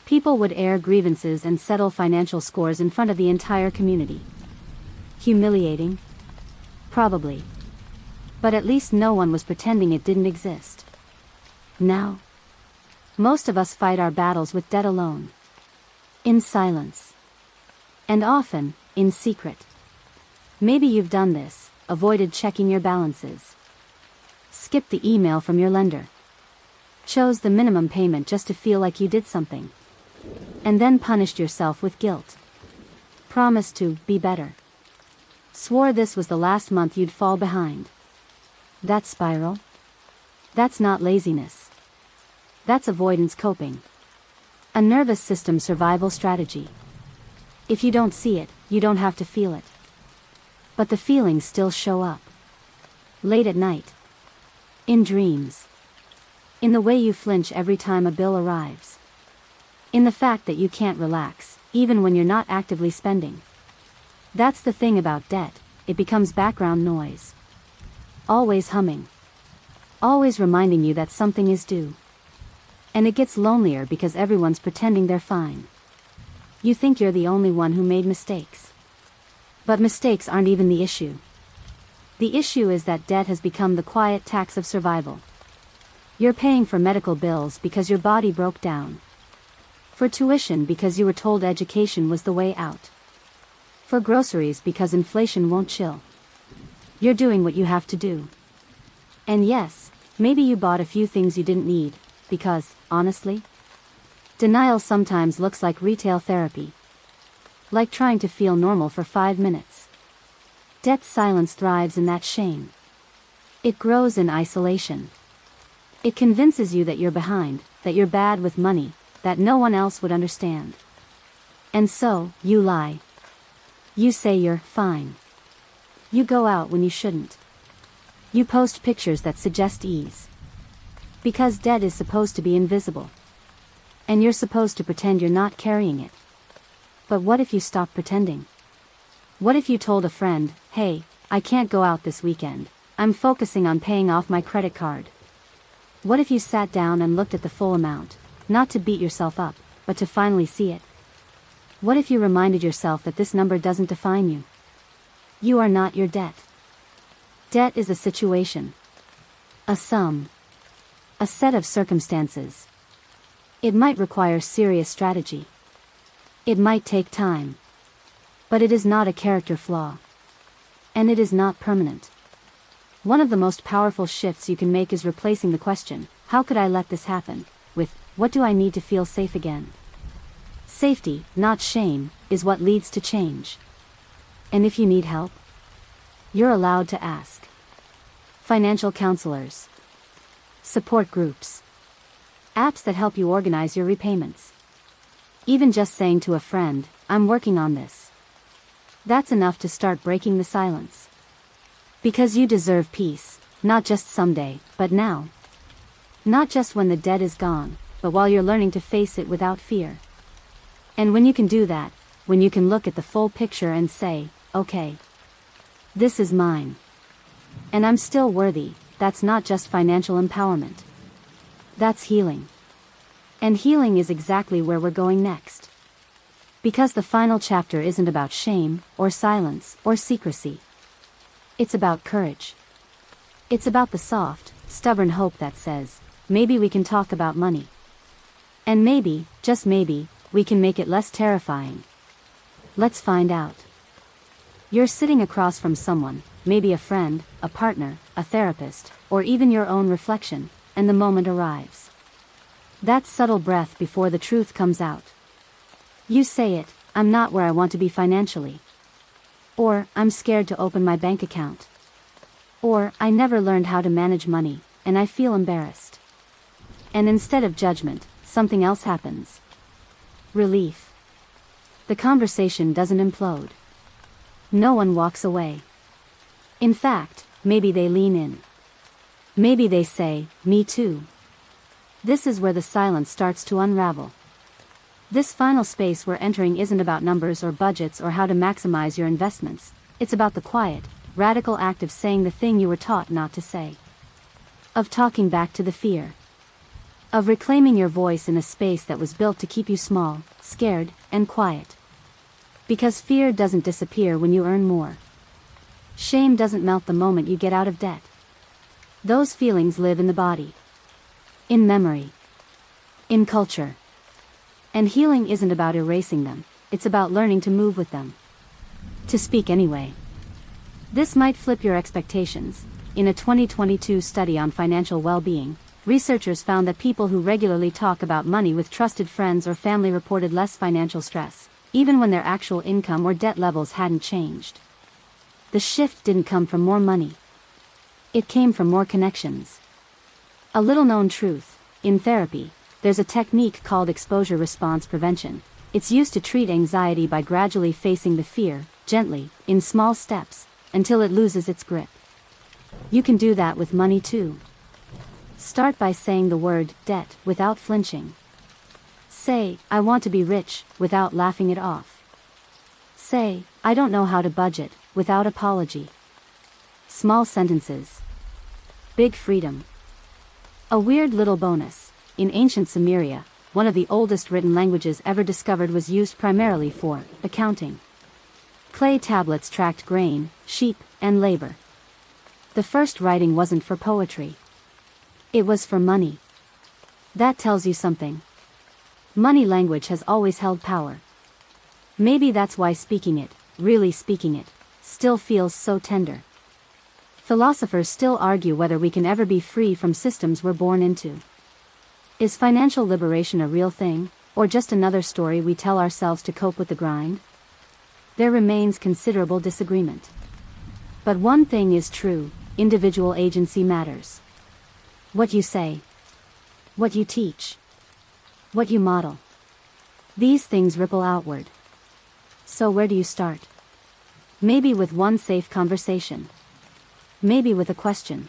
People would air grievances and settle financial scores in front of the entire community. Humiliating? Probably. But at least no one was pretending it didn't exist. Now, most of us fight our battles with debt alone. In silence. And often, in secret. Maybe you've done this, avoided checking your balances. Skipped the email from your lender. Chose the minimum payment just to feel like you did something. And then punished yourself with guilt. Promised to be better. Swore this was the last month you'd fall behind. That spiral? That's not laziness. That's avoidance coping. A nervous system survival strategy. If you don't see it, you don't have to feel it. But the feelings still show up. Late at night. In dreams. In the way you flinch every time a bill arrives. In the fact that you can't relax, even when you're not actively spending. That's the thing about debt, it becomes background noise. Always humming. Always reminding you that something is due. And it gets lonelier because everyone's pretending they're fine. You think you're the only one who made mistakes. But mistakes aren't even the issue. The issue is that debt has become the quiet tax of survival. You're paying for medical bills because your body broke down. For tuition because you were told education was the way out. For groceries because inflation won't chill. You're doing what you have to do. And yes, maybe you bought a few things you didn't need, because, honestly, denial sometimes looks like retail therapy. Like trying to feel normal for 5 minutes. Debt's silence thrives in that shame. It grows in isolation. It convinces you that you're behind, that you're bad with money, that no one else would understand. And so, you lie. You say you're fine. You go out when you shouldn't. You post pictures that suggest ease. Because debt is supposed to be invisible. And you're supposed to pretend you're not carrying it. But what if you stop pretending? What if you told a friend, hey, I can't go out this weekend, I'm focusing on paying off my credit card? What if you sat down and looked at the full amount, not to beat yourself up, but to finally see it? What if you reminded yourself that this number doesn't define you? You are not your debt. Debt is a situation. A sum. A set of circumstances. It might require serious strategy. It might take time. But it is not a character flaw. And it is not permanent. One of the most powerful shifts you can make is replacing the question, how could I let this happen, with, what do I need to feel safe again? Safety, not shame, is what leads to change. And if you need help, you're allowed to ask. Financial counselors. Support groups. Apps that help you organize your repayments. Even just saying to a friend, I'm working on this. That's enough to start breaking the silence. Because you deserve peace, not just someday, but now. Not just when the debt is gone, but while you're learning to face it without fear. And when you can do that, when you can look at the full picture and say, okay, this is mine. And I'm still worthy, that's not just financial empowerment. That's healing. And healing is exactly where we're going next. Because the final chapter isn't about shame, or silence, or secrecy. It's about courage. It's about the soft, stubborn hope that says, maybe we can talk about money. And maybe, just maybe, we can make it less terrifying. Let's find out. You're sitting across from someone, maybe a friend, a partner, a therapist, or even your own reflection, and the moment arrives. That subtle breath before the truth comes out. You say it, I'm not where I want to be financially. Or, I'm scared to open my bank account. Or, I never learned how to manage money, and I feel embarrassed. And instead of judgment, something else happens. Relief. The conversation doesn't implode. No one walks away. In fact, maybe they lean in. Maybe they say, "Me too." This is where the silence starts to unravel. This final space we're entering isn't about numbers or budgets or how to maximize your investments. It's about the quiet, radical act of saying the thing you were taught not to say. Of talking back to the fear. Of reclaiming your voice in a space that was built to keep you small, scared, and quiet. Because fear doesn't disappear when you earn more. Shame doesn't melt the moment you get out of debt. Those feelings live in the body. In memory. In culture. And healing isn't about erasing them, it's about learning to move with them. To speak anyway. This might flip your expectations. In a 2022 study on financial well-being, researchers found that people who regularly talk about money with trusted friends or family reported less financial stress, even when their actual income or debt levels hadn't changed. The shift didn't come from more money. It came from more connections. A little-known truth: in therapy, there's a technique called exposure response prevention. It's used to treat anxiety by gradually facing the fear, gently, in small steps, until it loses its grip. You can do that with money too. Start by saying the word debt without flinching. Say, "I want to be rich," without laughing it off. Say, "I don't know how to budget," without apology. Small sentences. Big freedom. A weird little bonus: in ancient Sumeria, one of the oldest written languages ever discovered was used primarily for accounting. Clay tablets tracked grain, sheep, and labor. The first writing wasn't for poetry. It was for money. That tells you something. Money language has always held power. Maybe that's why speaking it, really speaking it, still feels so tender. Philosophers still argue whether we can ever be free from systems we're born into. Is financial liberation a real thing, or just another story we tell ourselves to cope with the grind? There remains considerable disagreement. But one thing is true: individual agency matters. What you say, what you teach, what you model. These things ripple outward. So where do you start? Maybe with one safe conversation. Maybe with a question.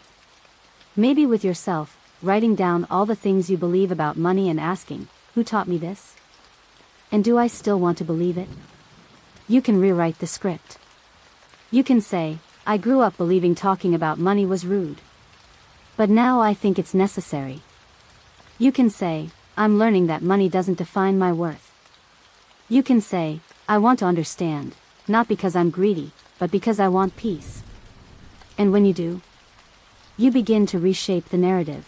Maybe with yourself, writing down all the things you believe about money and asking, "Who taught me this? And do I still want to believe it?" You can rewrite the script. You can say, "I grew up believing talking about money was rude. But now I think it's necessary." You can say, "I'm learning that money doesn't define my worth." You can say, "I want to understand, not because I'm greedy, but because I want peace." And when you do, you begin to reshape the narrative.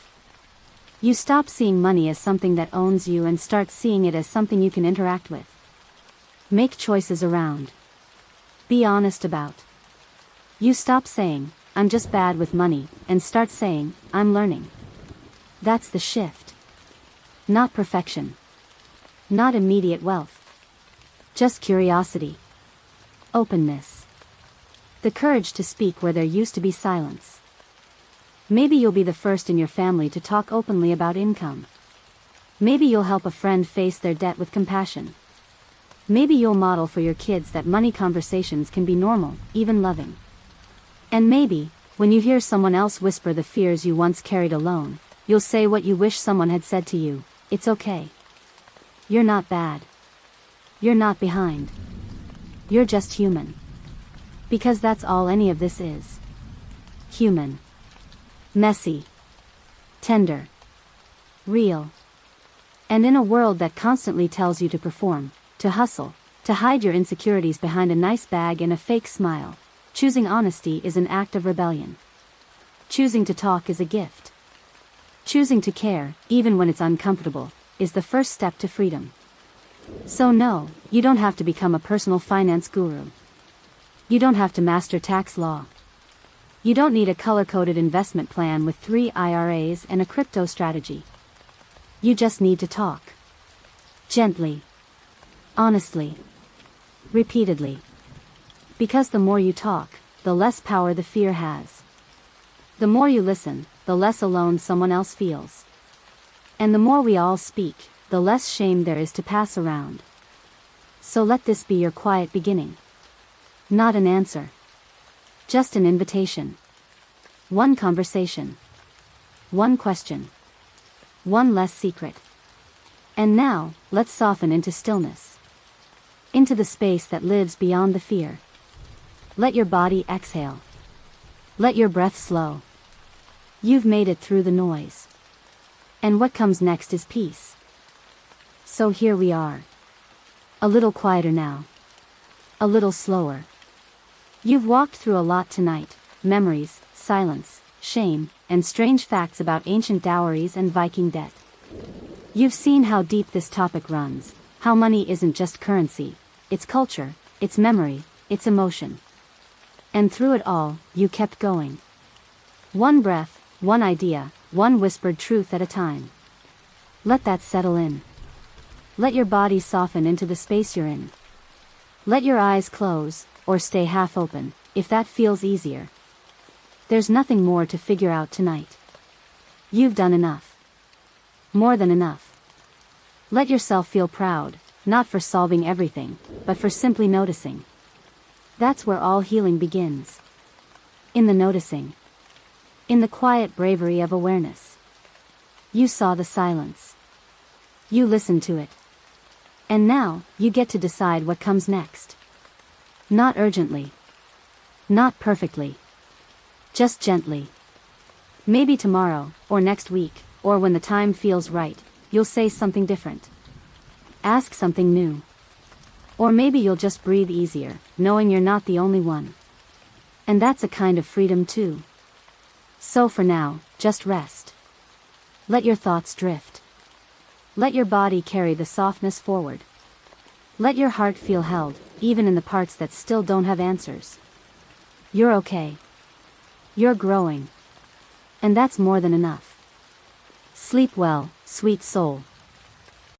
You stop seeing money as something that owns you and start seeing it as something you can interact with. Make choices around. Be honest about. You stop saying, "I'm just bad with money," and start saying, "I'm learning." That's the shift. Not perfection. Not immediate wealth. Just curiosity. Openness. The courage to speak where there used to be silence. Maybe you'll be the first in your family to talk openly about income. Maybe you'll help a friend face their debt with compassion. Maybe you'll model for your kids that money conversations can be normal, even loving. And maybe, when you hear someone else whisper the fears you once carried alone, you'll say what you wish someone had said to you: "It's okay. You're not bad. You're not behind. You're just human." Because that's all any of this is. Human. Messy. Tender. Real. And in a world that constantly tells you to perform, to hustle, to hide your insecurities behind a nice bag and a fake smile, choosing honesty is an act of rebellion. Choosing to talk is a gift. Choosing to care, even when it's uncomfortable, is the first step to freedom. So no, you don't have to become a personal finance guru. You don't have to master tax law. You don't need a color-coded investment plan with 3 IRAs and a crypto strategy. You just need to talk. Gently. Honestly. Repeatedly. Because the more you talk, the less power the fear has. The more you listen, the less alone someone else feels. And the more we all speak, the less shame there is to pass around. So let this be your quiet beginning. Not an answer. Just an invitation. One conversation. one question. One less secret. And now, let's soften into stillness. Into the space that lives beyond the fear. Let your body exhale. Let your breath slow. You've made it through the noise. And what comes next is peace. So here we are. A little quieter now. A little slower. You've walked through a lot tonight. Memories, silence, shame, and strange facts about ancient dowries and Viking debt. You've seen how deep this topic runs, how money isn't just currency, it's culture, it's memory, it's emotion. And through it all, you kept going. One breath, one idea, one whispered truth at a time. Let that settle in. Let your body soften into the space you're in. Let your eyes close, or stay half open, if that feels easier. There's nothing more to figure out tonight. You've done enough. More than enough. Let yourself feel proud, not for solving everything, but for simply noticing. That's where all healing begins. In the noticing. In the quiet bravery of awareness. You saw the silence. You listened to it. And now, you get to decide what comes next. Not urgently. Not perfectly. Just gently. Maybe tomorrow, or next week, or when the time feels right, you'll say something different. Ask something new. Or maybe you'll just breathe easier, knowing you're not the only one. And that's a kind of freedom too. So for now, just rest. Let your thoughts drift. Let your body carry the softness forward. Let your heart feel held, even in the parts that still don't have answers. You're okay. You're growing. And that's more than enough. Sleep well, sweet soul.